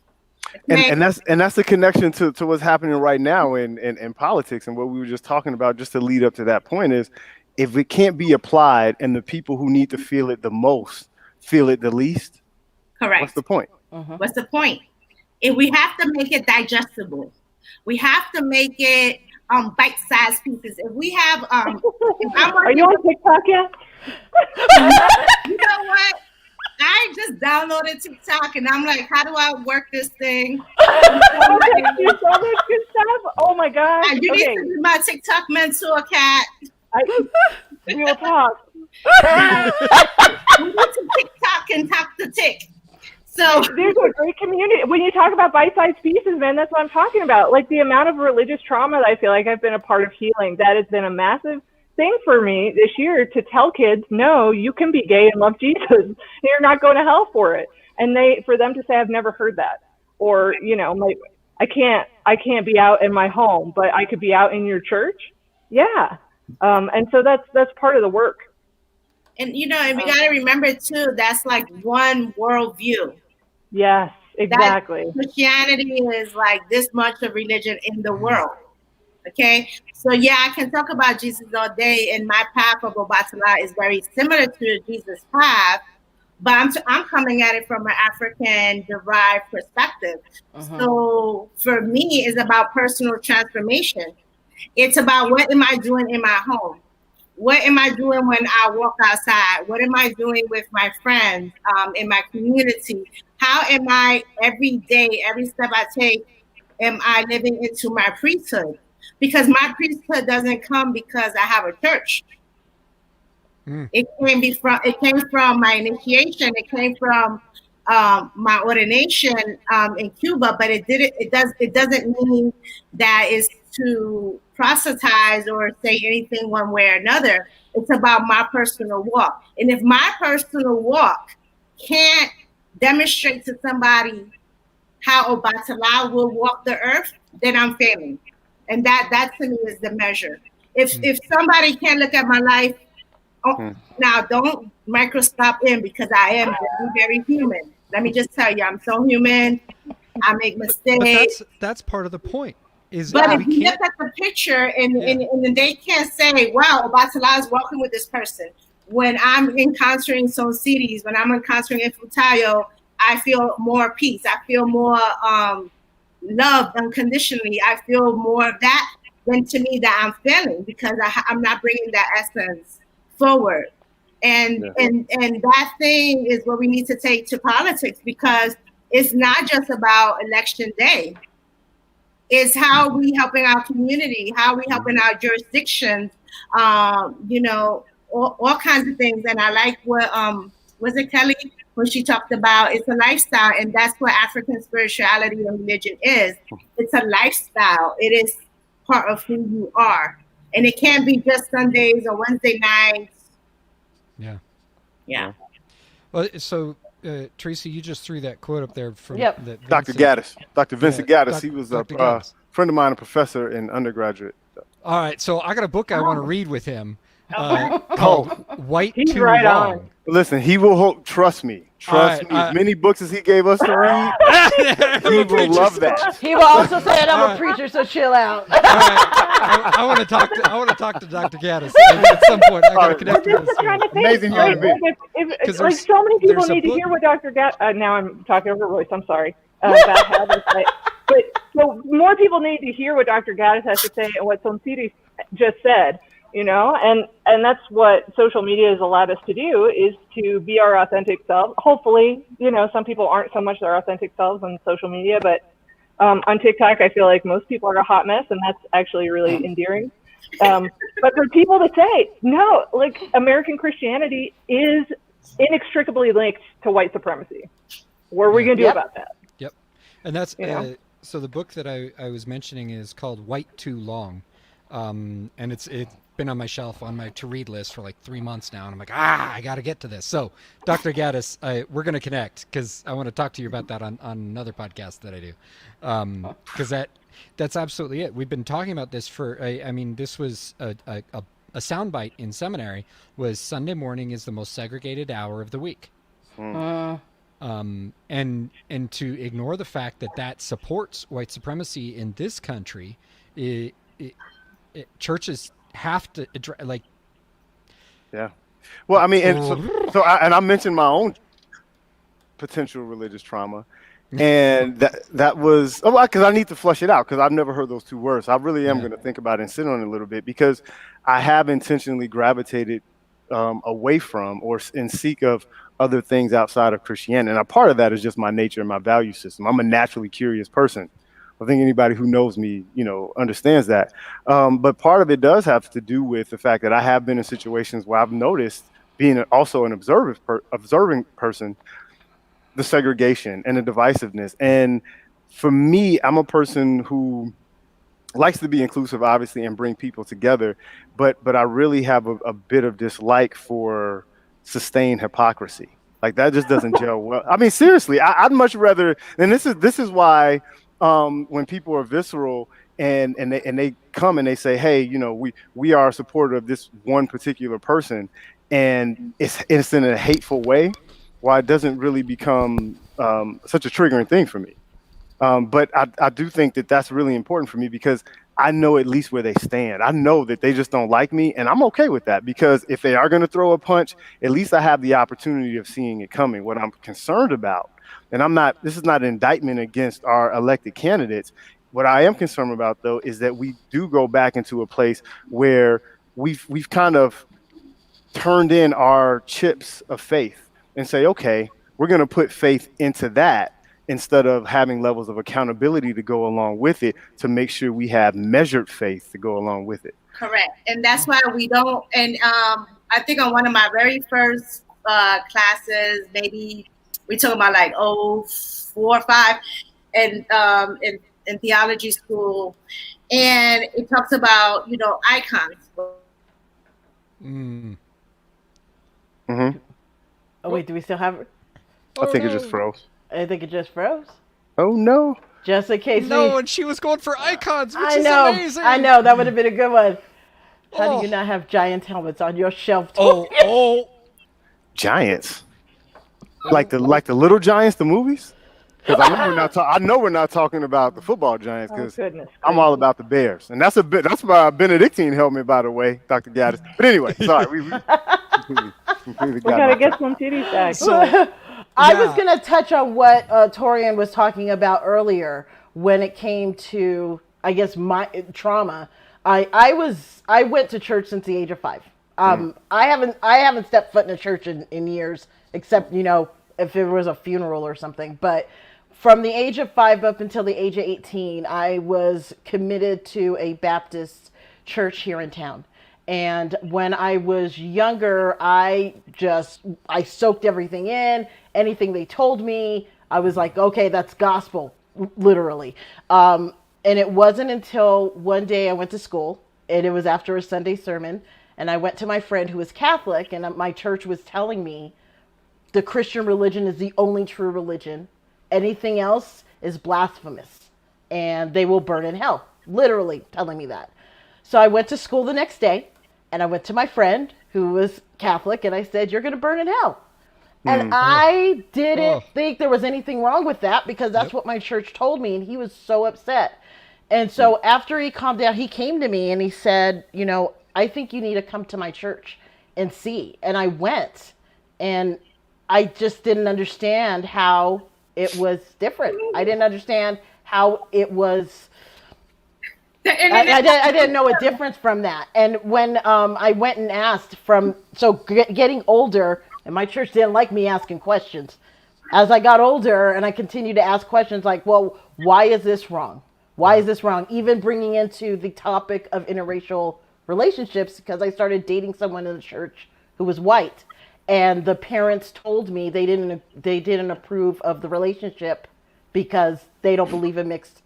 Okay? And that's the connection to what's happening right now in politics and what we were just talking about, just to lead up to that point, is if it can't be applied and the people who need to feel it the most feel it the least, correct. What's the point? What's the point? If we have to make it digestible, we have to make it bite-sized pieces. If we have, are you on TikTok yet? You know what? I just downloaded TikTok and I'm like, how do I work this thing? You saw that good stuff? Oh my God! You need to be my TikTok mentor, Kat. We will talk. We need to TikTok and talk the tick. So there's a great community. When you talk about bite-sized pieces, man, that's what I'm talking about. Like the amount of religious trauma that I feel like I've been a part of healing, that has been a massive thing for me this year, to tell kids, no, you can be gay and love Jesus. You're not going to hell for it. And for them to say, I've never heard that. Or, like, I can't be out in my home, but I could be out in your church. Yeah. And so that's part of the work. And and we got to remember too, that's like one worldview. Yes, exactly. Christianity is like this much of religion in the world. Okay, so yeah, I can talk about Jesus all day, and my path of Obatala is very similar to Jesus' path, but I'm coming at it from an African-derived perspective. So for me, it's about personal transformation. It's about, what am I doing in my home? What am I doing when I walk outside? What am I doing with my friends in my community? How am I every day, every step I take, am I living into my priesthood? Because my priesthood doesn't come because I have a church. It came from my initiation. It came from my ordination in Cuba, but it doesn't mean that is to proselytize or say anything one way or another. It's about my personal walk. And if my personal walk can't demonstrate to somebody how Obatala will walk the earth, then I'm failing. And that to me is the measure. If somebody can't look at my life, now don't microscope in, because I am very, very human. Let me just tell you, I'm so human. I make mistakes. But that's part of the point. But if you look at the picture and they can't say, wow, Obatala is walking with this person. When I'm encountering Sonsiris, when I'm encountering EfunTayo, I feel more peace. I feel more loved unconditionally. I feel more of that than to me that I'm failing, because I'm not bringing that essence forward. And that thing is what we need to take to politics, because it's not just about election day. It's how we helping our community, how we helping our jurisdictions, all kinds of things. And I like what was it Kelly when she talked about it's a lifestyle, and that's what African spirituality and religion is. It's a lifestyle. It is part of who you are, and it can't be just Sundays or Wednesday nights. Yeah. Well, so Teresa, you just threw that quote up there from Dr. Gaddis, Dr. Vincent Gaddis. He was a friend of mine, a professor in undergraduate. All right, so I got a book I want to read with him called White He's Too right Long. on. Listen, he will trust me. Trust me. As many books as he gave us to read, he will love that. He will also say, I'm a preacher, so chill out. All right. I want to talk to Dr. Gaddis at some point. I got to connect with this. Amazing human being. Like so many people need to hear what Dr. Gaddis. Now I'm talking over Royce. I'm sorry. Bad habits. But so more people need to hear what Dr. Gaddis has to say and what Sonsiris just said. And that's what social media has allowed us to do, is to be our authentic selves. Hopefully, some people aren't so much their authentic selves on social media, but on TikTok, I feel like most people are a hot mess, and that's actually really endearing. But for people to say, no, like American Christianity is inextricably linked to white supremacy. What are we going to do about that? Yep. And that's, so the book that I was mentioning is called White Too Long. And it's been on my shelf on my to read list for like 3 months now, and I'm like, I got to get to this. So Dr. Gaddis, we're going to connect, because I want to talk to you about that on another podcast that I do, because that's absolutely it. We've been talking about this for this was a soundbite in seminary, was Sunday morning is the most segregated hour of the week. And to ignore the fact that supports white supremacy in this country, churches have to like. Yeah, well, I mean, and I mentioned my own potential religious trauma, and that was because I need to flush it out, because I've never heard those two words. I really am going to think about it and sit on it a little bit, because I have intentionally gravitated away from or in seek of other things outside of Christianity, and a part of that is just my nature and my value system. I'm a naturally curious person. I think anybody who knows me, understands that. But part of it does have to do with the fact that I have been in situations where I've noticed, being also an observing person, the segregation and the divisiveness. And for me, I'm a person who likes to be inclusive, obviously, and bring people together, but I really have a bit of dislike for sustained hypocrisy. Like that just doesn't gel well. I mean, seriously, I'd much rather. And this is why when people are visceral and they come and they say, hey, we are a supporter of this one particular person, and it's in a hateful way, why it doesn't really become such a triggering thing for me. But I do think that that's really important for me because I know at least where they stand. I know that they just don't like me, and I'm okay with that because if they are going to throw a punch, at least I have the opportunity of seeing it coming. What I'm concerned about, and this is not an indictment against our elected candidates. What I am concerned about, though, is that we do go back into a place where we've kind of turned in our chips of faith and say, okay, we're going to put faith into that, instead of having levels of accountability to go along with it, to make sure we have measured faith to go along with it. Correct. And that's why we don't, and I think on one of my very first classes, maybe we talk about like 4 or 5 and in theology school, and it talks about, icons. Oh wait, do we still have it? I think it just froze. I think it just froze. Oh no! Just in case. No, and she was going for icons, which is amazing. I know, that would have been a good one. How do you not have giant helmets on your shelf? Giants, like the little giants, the movies. Because I know we're not talking about the football giants. Because I'm all about the Bears, and that's my Benedictine helmet, by the way, Dr. Gaddis. But anyway, sorry, we completely gotta get some titties back. So, I was going to touch on what Torian was talking about earlier when it came to, I guess, my trauma. I went to church since the age of 5. I haven't stepped foot in a church in years, except, if it was a funeral or something. But from the age of 5 up until the age of 18, I was committed to a Baptist church here in town. And when I was younger, I soaked everything in. Anything they told me, I was like, okay, that's gospel, literally. And it wasn't until one day I went to school, and it was after a Sunday sermon, and I went to my friend who was Catholic, and my church was telling me the Christian religion is the only true religion. Anything else is blasphemous, and they will burn in hell. Literally telling me that. So I went to school the next day, and I went to my friend who was Catholic, and I said, you're going to burn in hell. And I didn't think there was anything wrong with that because that's what my church told me, and he was so upset. And so after he calmed down, he came to me and he said, I think you need to come to my church and see. And I went, and I just didn't understand how it was different. I didn't understand how it was. I didn't know a difference from that. And when I went and asked getting older, and my church didn't like me asking questions. As I got older and I continued to ask questions like, well, why is this wrong? Why is this wrong? Even bringing into the topic of interracial relationships, because I started dating someone in the church who was white. And the parents told me they didn't approve of the relationship because they don't believe in mixed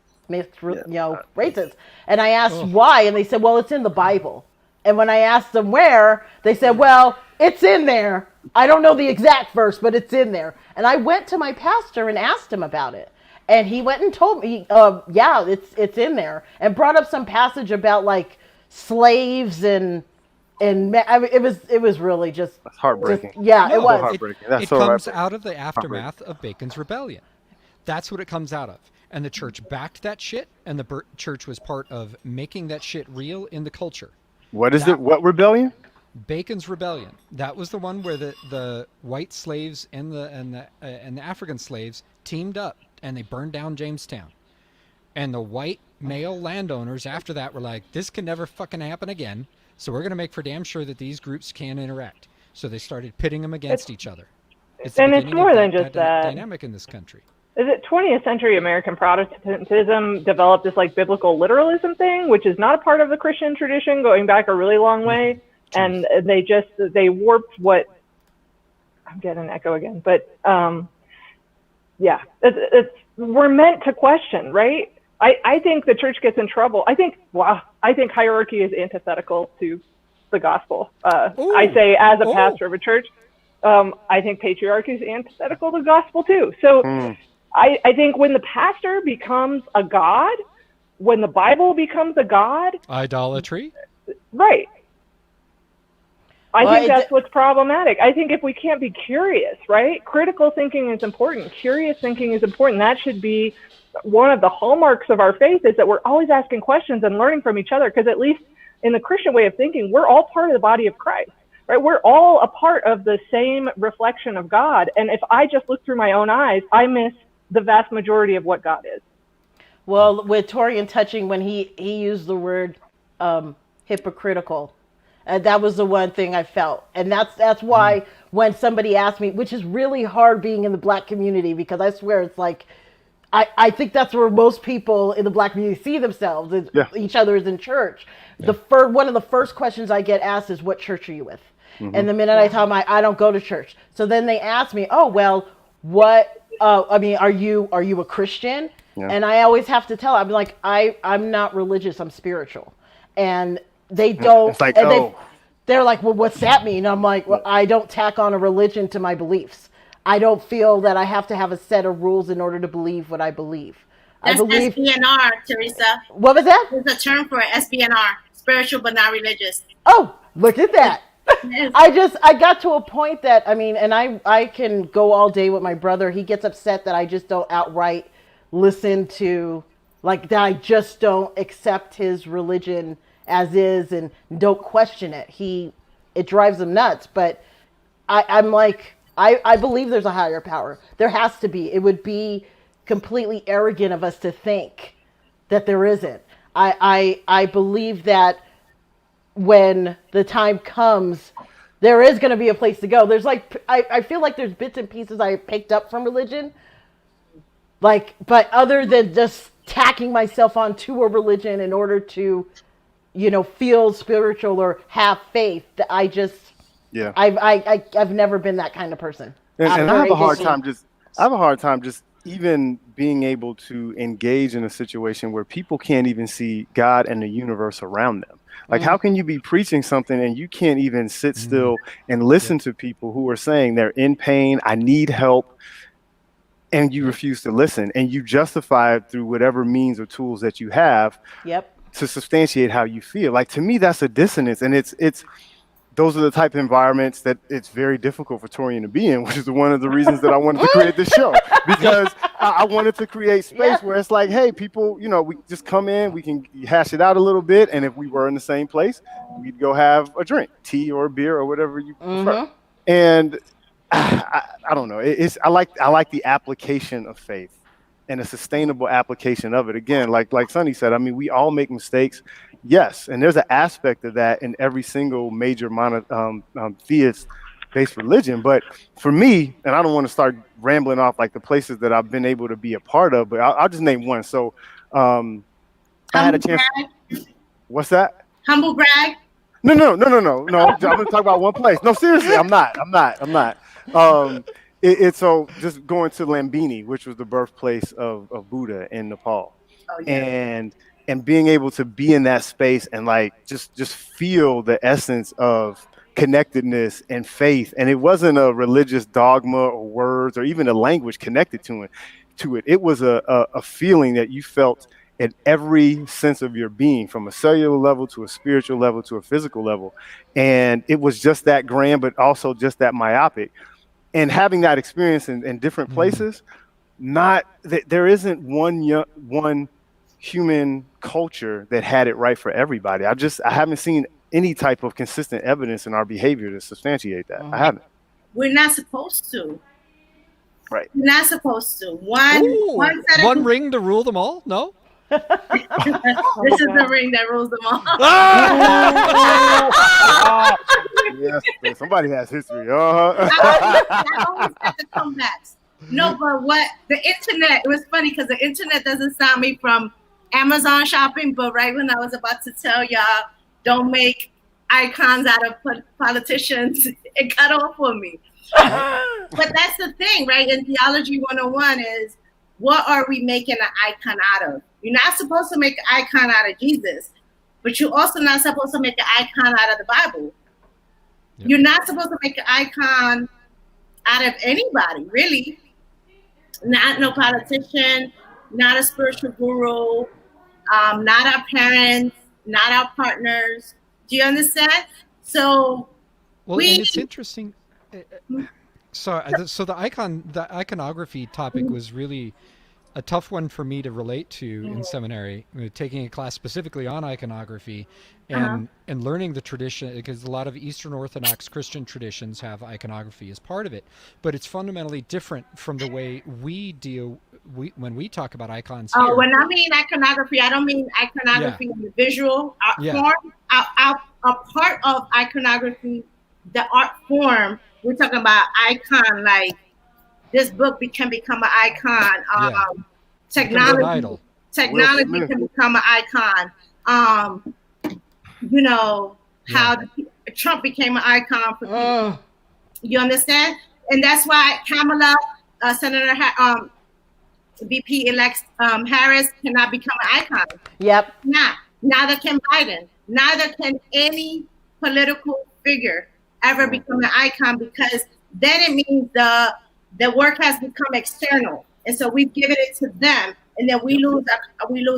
races. And I asked why, and they said, well, it's in the Bible. And when I asked them where, they said, well, it's in there. I don't know the exact verse, but it's in there. And I went to my pastor and asked him about it. And he went and told me, yeah, it's in there. And brought up some passage about like slaves and it was really just heartbreaking. It was heartbreaking. It comes out of the aftermath of Bacon's Rebellion. That's what it comes out of. And the church backed that shit, and the church was part of making that shit real in the culture. What is it? What rebellion? Bacon's Rebellion. That was the one where the white slaves and the African slaves teamed up and they burned down Jamestown. And the white male landowners after that were like, this can never fucking happen again. So we're going to make for damn sure that these groups can interact. So they started pitting them against each other. It's more than just that dynamic in this country. Is it 20th century American Protestantism developed this like biblical literalism thing, which is not a part of the Christian tradition going back a really long way. And they warped what, I'm getting an echo again, but we're meant to question, right? I think the church gets in trouble. I think hierarchy is antithetical to the gospel. I say as a pastor of a church, I think patriarchy is antithetical to the gospel too. So I think when the pastor becomes a god, when the Bible becomes a god, idolatry, right? I think that's what's problematic. I think if we can't be curious, right? Critical thinking is important. Curious thinking is important. That should be one of the hallmarks of our faith, is that we're always asking questions and learning from each other, because at least in the Christian way of thinking, we're all part of the body of Christ, right? We're all a part of the same reflection of God. And if I just look through my own eyes, I miss the vast majority of what God is. Well, with Torian touching, when he used the word hypocritical, that was the one thing I felt. And that's why when somebody asked me, which is really hard being in the Black community, because I swear it's like, I think that's where most people in the Black community see themselves. Each other is in church. Yeah. One of the first questions I get asked is, what church are you with? Mm-hmm. And the minute I tell them I don't go to church. So then they ask me, oh, well, what, are you a Christian? Yeah. And I always have to tell, I'm like, I'm not religious, I'm spiritual. And they don't, it's like, they're like, well, what's that mean? I'm like, well, I don't tack on a religion to my beliefs. I don't feel that I have to have a set of rules in order to believe what I believe. That's SBNR, Teresa. What was that? There's a term for it, SBNR, spiritual but not religious. Oh, look at that. I got to a point that, and I can go all day with my brother. He gets upset that I just don't outright listen to, like, that I just don't accept his religion as is and don't question it. It drives him nuts. But I'm like, I believe there's a higher power. There has to be. It would be completely arrogant of us to think that there isn't. I believe that when the time comes, there is going to be a place to go. There's like, I feel like there's bits and pieces I picked up from religion. Like, but other than just tacking myself onto a religion in order to, feel spiritual or have faith, that I've never been that kind of person. And I have a hard time just even being able to engage in a situation where people can't even see God and the universe around them. Like, how can you be preaching something and you can't even sit still and listen to people who are saying they're in pain, I need help, and you refuse to listen, and you justify it through whatever means or tools that you have to substantiate how you feel. Like, to me, that's a dissonance, and it's those are the type of environments that it's very difficult for Torian to be in, which is one of the reasons that I wanted to create this show, because I wanted to create space where it's like, hey, people, we just come in, we can hash it out a little bit, and if we were in the same place, we'd go have a drink, tea or beer or whatever you prefer. And I don't know. I like the application of faith and a sustainable application of it. Again, like Sonny said, we all make mistakes. Yes, and there's an aspect of that in every single major theist-based religion. But for me, and I don't want to start rambling off like the places that I've been able to be a part of, but I'll just name one. So I had a chance. What's that? Humble brag? No. I'm going to talk about one place. No, seriously, I'm not. So just going to Lumbini, which was the birthplace of Buddha in Nepal. Oh, yeah. And being able to be in that space and like just feel the essence of connectedness and faith. And it wasn't a religious dogma or words or even a language connected to it. It was a feeling that you felt at every sense of your being, from a cellular level to a spiritual level to a physical level. And it was just that grand, but also just that myopic. And having that experience in different places, there isn't one human culture that had it right for everybody. I haven't seen any type of consistent evidence in our behavior to substantiate that. I haven't. We're not supposed to. Right. We're not supposed to. One ring to rule them all? No? This is the ring that rules them all. Yes, somebody has history. I always have to come back. No, but the internet, it was funny because the internet doesn't stop me from Amazon shopping, but right when I was about to tell y'all, don't make icons out of politicians, it cut off on me. But that's the thing, right? In Theology 101 is, what are we making an icon out of? You're not supposed to make an icon out of Jesus, but you're also not supposed to make an icon out of the Bible. Yep. You're not supposed to make an icon out of anybody, really. Not no politician, not a spiritual guru, not our parents, not our partners. Do you understand? So, and it's interesting. So the iconography topic was really a tough one for me to relate to in seminary, taking a class specifically on iconography and learning the tradition, because a lot of Eastern Orthodox Christian traditions have iconography as part of it, but it's fundamentally different from the way we deal when we talk about icons here. When I mean iconography, I don't mean iconography in the visual form. A part of iconography, the art form, we're talking about icon, like this book can become an icon. Technology can become an icon. How Trump became an icon for people. You understand? And that's why Kamala, Senator VP-elect Harris cannot become an icon. Yep. Neither can Biden. Neither can any political figure ever become an icon, because then it means the work has become external, and so we've given it to them, and then we lose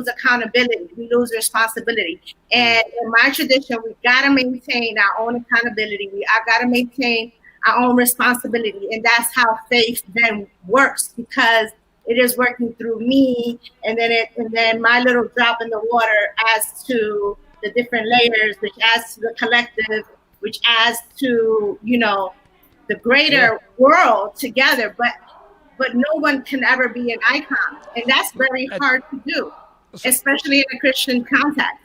accountability, we lose responsibility. And in my tradition, we've got to maintain our own accountability. We got to maintain our own responsibility, and that's how faith then works, because it is working through me, and then my little drop in the water adds to the different layers, which adds to the collective, which adds to the greater world together. But no one can ever be an icon, and that's very hard to do, especially in a Christian context.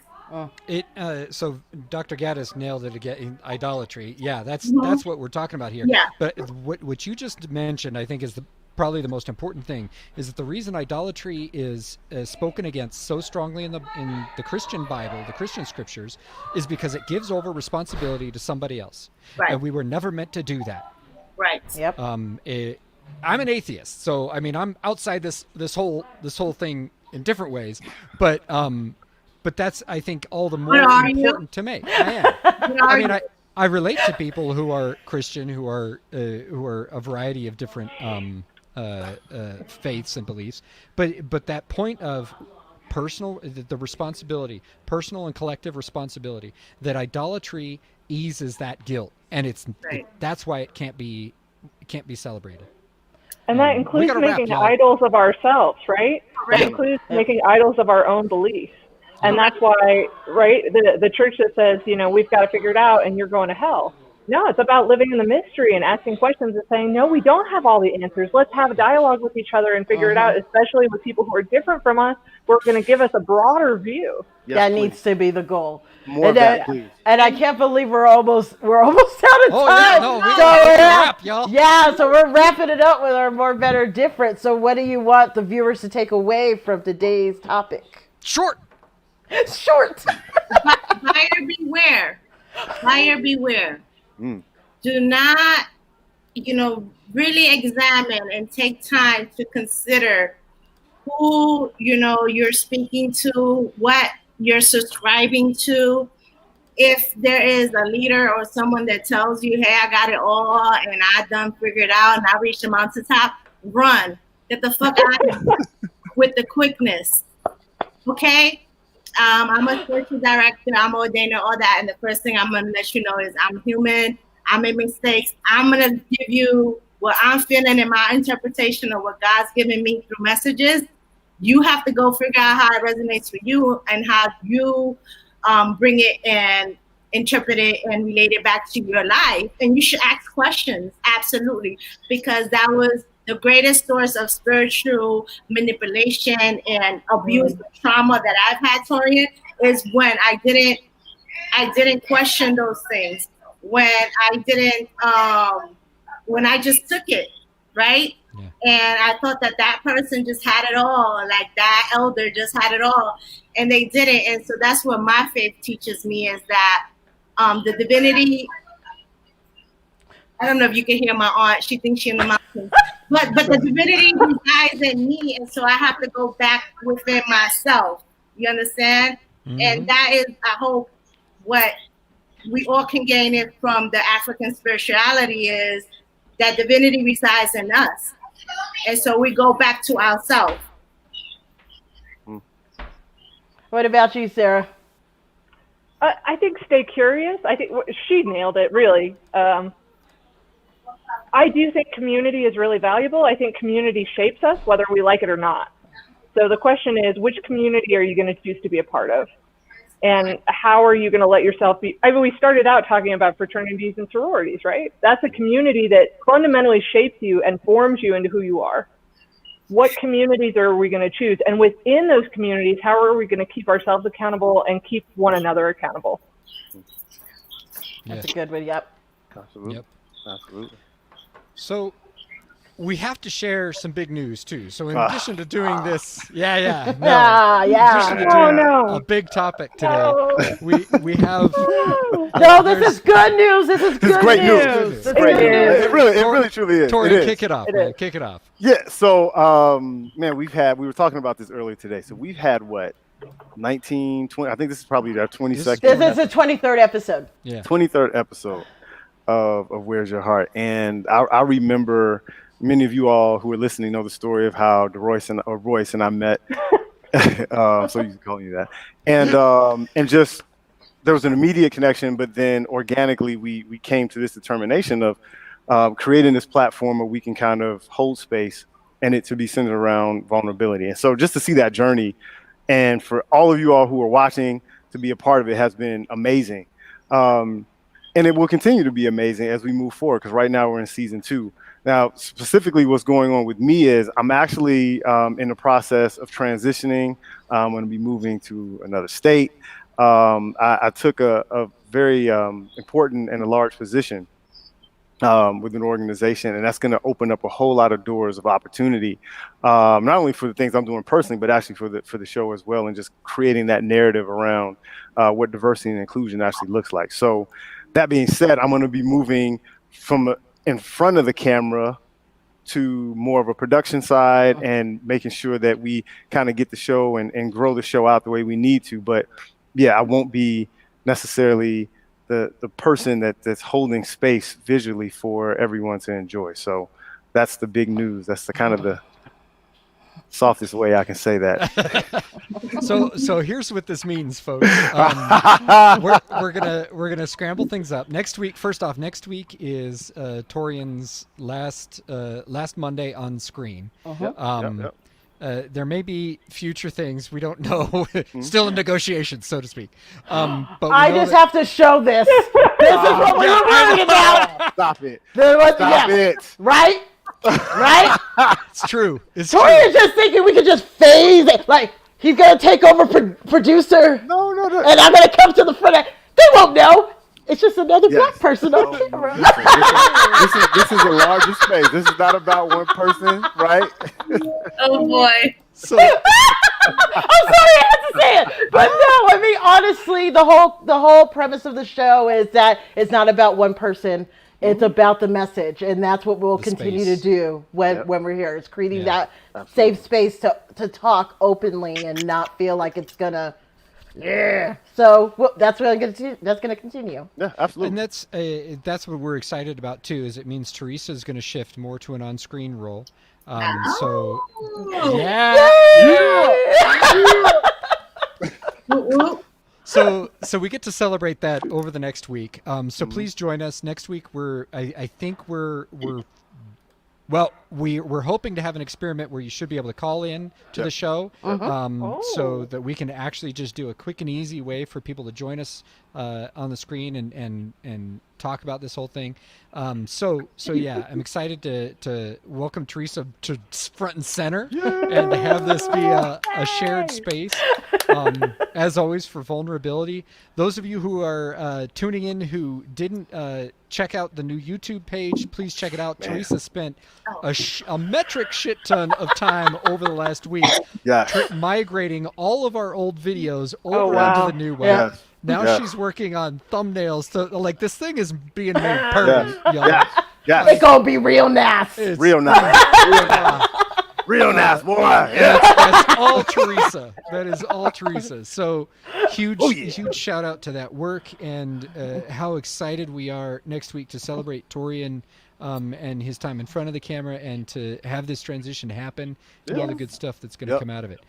So Dr. Gaddis nailed it again. Idolatry, that's what we're talking about here. Yeah. But what you just mentioned, I think, is probably the most important thing, is that the reason idolatry is spoken against so strongly in the Christian Bible, the Christian scriptures, is because it gives over responsibility to somebody else, and we were never meant to do that. Right. Yep. I'm an atheist, so I mean I'm outside this whole thing in different ways, but that's, I think, all the more important to me. I am. I mean, I relate to people who are Christian, who are a variety of different faiths and beliefs, but that point of the responsibility, personal and collective responsibility, that idolatry eases that guilt, and that's why it can't be celebrated. And that includes making idols of ourselves, right? That includes making idols of our own beliefs. And that's why, right, the church that says, we've got to figure it out and you're going to hell. No, it's about living in the mystery and asking questions and saying, no, we don't have all the answers. Let's have a dialogue with each other and figure it out, especially with people who are different from us. We're going to give us a broader view. Yes, that please. Needs to be the goal. More of that, please. And I can't believe we're almost out of time. We gotta wrap, y'all. Yeah, so we're wrapping it up with our more, better, different. So what do you want the viewers to take away from today's topic? Short. Buyer beware. Buyer beware. Do not, really examine and take time to consider who, you're speaking to, what you're subscribing to. If there is a leader or someone that tells you, hey, I got it all and I done figured out and I reached the mountaintop, run. Get the fuck out of here with the quickness. Okay? I'm a spiritual director, I'm ordained, all that, and the first thing I'm gonna let you know is I'm human, I make mistakes. I'm gonna give you what I'm feeling in my interpretation of what God's giving me through messages. You have to go figure out how it resonates for you and how you bring it and interpret it and relate it back to your life. And you should ask questions, absolutely, because that was the greatest source of spiritual manipulation and abuse and trauma that I've had, Torian, is when I didn't question those things. When I just took it, right? Yeah. And I thought that person just had it all, like that elder just had it all, and they didn't. And so that's what my faith teaches me, is that the divinity. I don't know if you can hear my aunt. She thinks she's in the mountains. But the divinity resides in me, and so I have to go back within myself. You understand? Mm-hmm. And that is, I hope, what we all can gain it from the African spirituality is that divinity resides in us. And so we go back to ourselves. What about you, Sarah? I think stay curious. I think she nailed it, really. I do think community is really valuable. I think community shapes us, whether we like it or not. So the question is, which community are you going to choose to be a part of? And how are you going to let yourself be? I mean, we started out talking about fraternities and sororities, right? That's a community that fundamentally shapes you and forms you into who you are. What communities are we going to choose? And within those communities, how are we going to keep ourselves accountable and keep one another accountable? That's a good one. Yep. Absolutely. Yep. Absolutely. So we have to share some big news too. So in addition to doing this, a big topic today. We have this is good news. This is good news. It's great news. It really truly is. Torian, kick it off. Kick it off. Yeah. So man, we were talking about this earlier today. So we've had what? 19, 20. I think this is probably our 22nd. This is the 23rd episode. Yeah. 23rd episode of Where's Your Heart? And I remember many of you all who are listening know the story of how Royce and I met. So you can call me that. And just there was an immediate connection, but then organically we came to this determination of creating this platform where we can kind of hold space and it to be centered around vulnerability. And so just to see that journey, and for all of you all who are watching to be a part of it has been amazing. And it will continue to be amazing as we move forward, because right now we're in season 2. Now, specifically what's going on with me is I'm actually in the process of transitioning. I'm going to be moving to another state. I took a very important and a large position with an organization, and that's going to open up a whole lot of doors of opportunity, not only for the things I'm doing personally, but actually for the show as well, and just creating that narrative around what diversity and inclusion actually looks like. So that being said, I'm going to be moving from in front of the camera to more of a production side and making sure that we kind of get the show and grow the show out the way we need to. But yeah, I won't be necessarily the person that's holding space visually for everyone to enjoy. So that's the big news. That's the kind of the softest way I can say that. So here's what this means, folks. We're gonna scramble things up next week. First off, next week is Torian's last Monday on screen. There may be future things we don't know. Still in negotiations, so to speak. But I just have to show this. This is what we were worried about. Stop it. Stop it. Right? Right? It's true. It's Torian's just thinking we could just phase it. Like, he's going to take over producer. No. And I'm going to come to the front. They won't know. It's just another black person on camera. This is a larger space. This is not about one person, right? Oh, boy. So, I'm sorry I had to say it. But no, I mean, honestly, the whole premise of the show is that it's not about one person. It's about the message, and that's what we'll continue to do when we're here. It's creating that safe space to talk openly and not feel like it's gonna. Yeah. So that's what that's gonna continue. Yeah, absolutely. And that's what we're excited about too. Is it means Teresa is going to shift more to an on-screen role. So So we get to celebrate that over the next week. So please join us next week. I think we're hoping to have an experiment where you should be able to call in to the show, so that we can actually just do a quick and easy way for people to join us on the screen and talk about this whole thing. So yeah, I'm excited to welcome Teresa to front and center and to have this be a shared space. As always, for vulnerability. Those of you who are tuning in who didn't check out the new YouTube page, please check it out. Teresa spent a metric shit ton of time over the last week migrating all of our old videos over into the new web. Yeah. Now she's working on thumbnails. This thing is being made perfect. Yes. It's gonna be real nice. It's Real nice. Real nice, boy. Yeah. That's all Teresa. That is all Teresa. So huge, huge shout out to that work, and how excited we are next week to celebrate Torian and his time in front of the camera, and to have this transition happen, and all the good stuff that's going to come out of it.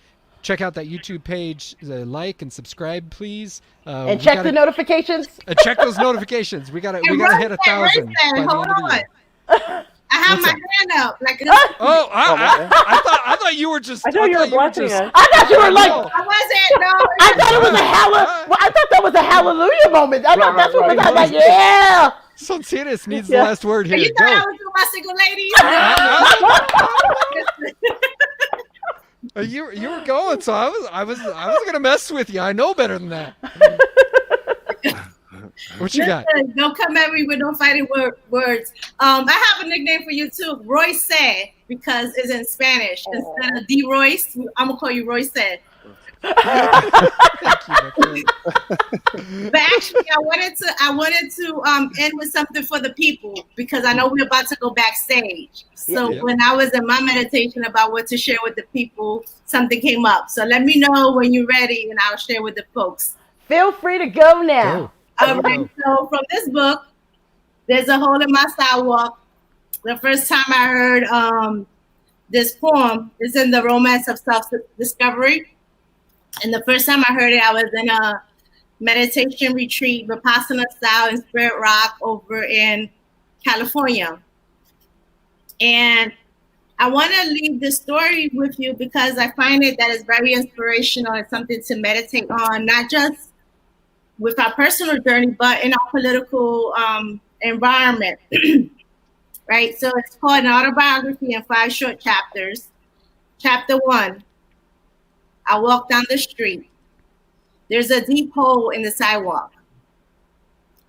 Check out that YouTube page, like and subscribe, please. And check the notifications. Check those notifications. We gotta hit 1,000 by the end of the year. I have my hand up. Like, I thought you were just. I thought you were blessing us. I thought you were like. I wasn't. No. I thought it was I thought that was a hallelujah moment. I thought that's what was. I was like, yeah. Sonsiris needs the last word here. You Go. thought I was with my single ladies? You were going, so I was gonna mess with you. I know better than that. What you got? Don't come at me with no fighting words. I have a nickname for you too, Royce, because it's in Spanish. Instead of D Royce, I'm gonna call you Royce. But actually, I wanted to end with something for the people, because I know we're about to go backstage. So when I was in my meditation about what to share with the people, something came up. So let me know when you're ready, and I'll share with the folks. Feel free to go now. All right. So from this book, There's a Hole in My Sidewalk. The first time I heard this poem is in the Romance of Self-Discovery. And the first time I heard it, I was in a meditation retreat, Vipassana style in Spirit Rock over in California. And I want to leave this story with you because I find it that is very inspirational and something to meditate on, not just with our personal journey, but in our political environment. Right? So it's called An Autobiography in 5 short chapters. Chapter 1. I walk down the street. There's a deep hole in the sidewalk.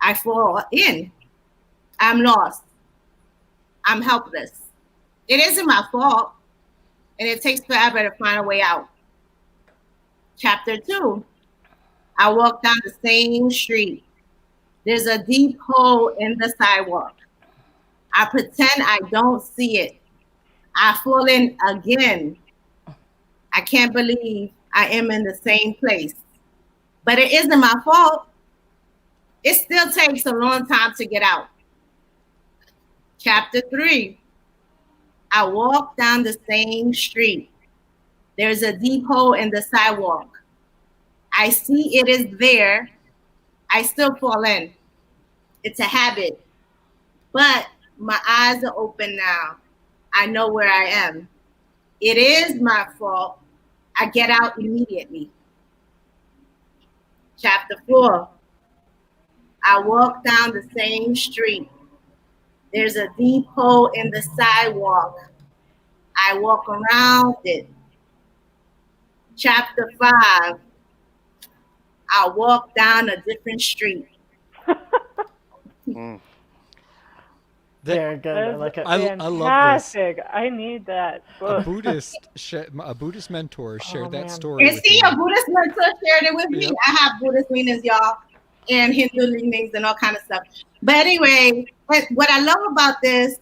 I fall in. I'm lost. I'm helpless. It isn't my fault, and it takes forever to find a way out. Chapter 2. I walk down the same street. There's a deep hole in the sidewalk. I pretend I don't see it. I fall in again. I can't believe I am in the same place. But it isn't my fault. It still takes a long time to get out. Chapter 3. I walk down the same street. There's a deep hole in the sidewalk. I see it is there. I still fall in. It's a habit. But my eyes are open now. I know where I am. It is my fault. I get out immediately. Chapter 4. I walk down the same street. There's a deep hole in the sidewalk. I walk around it. Chapter 5. I walk down a different street. Very good. I like it. I love this. Fantastic. I need that book. A Buddhist mentor shared that story. And see, a Buddhist mentor shared it with me. Yep. I have Buddhist leanings, y'all, and Hindu leanings and all kind of stuff. But anyway, what I love about this,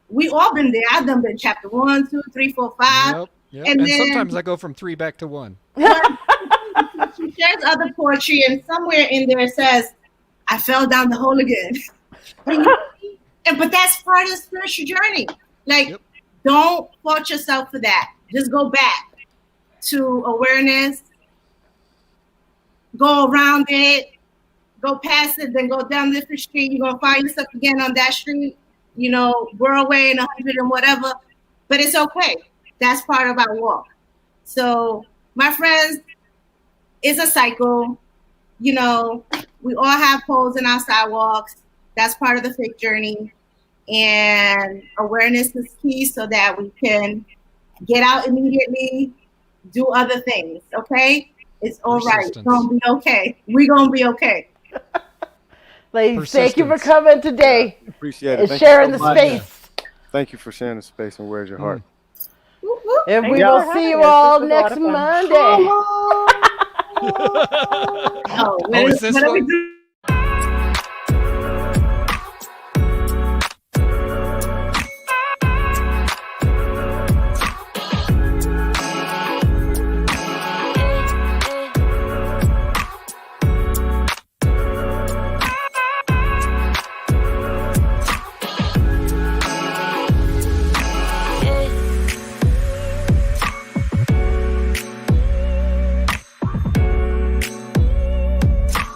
we all been there. I've done been chapter 1, 2, 3, 4, 5. Yep. And then, sometimes I go from 3 back to 1. She shares other poetry, and somewhere in there it says, I fell down the hole again. But that's part of the spiritual journey. Like, don't fault yourself for that. Just go back to awareness, go around it, go past it, then go down a different street. You're going to find yourself again on that street, whirl away in 100 and whatever. But it's okay. That's part of our walk. So, my friends, it's a cycle. We all have holes in our sidewalks. That's part of the faith journey. And awareness is key so that we can get out immediately, do other things, okay? It's all right. It's going to be okay. We're going to be okay. Ladies, thank you for coming today. Appreciate it. And sharing the space. Thank you for sharing the space, and where's your heart? And we will see you all next Monday. What are we doing?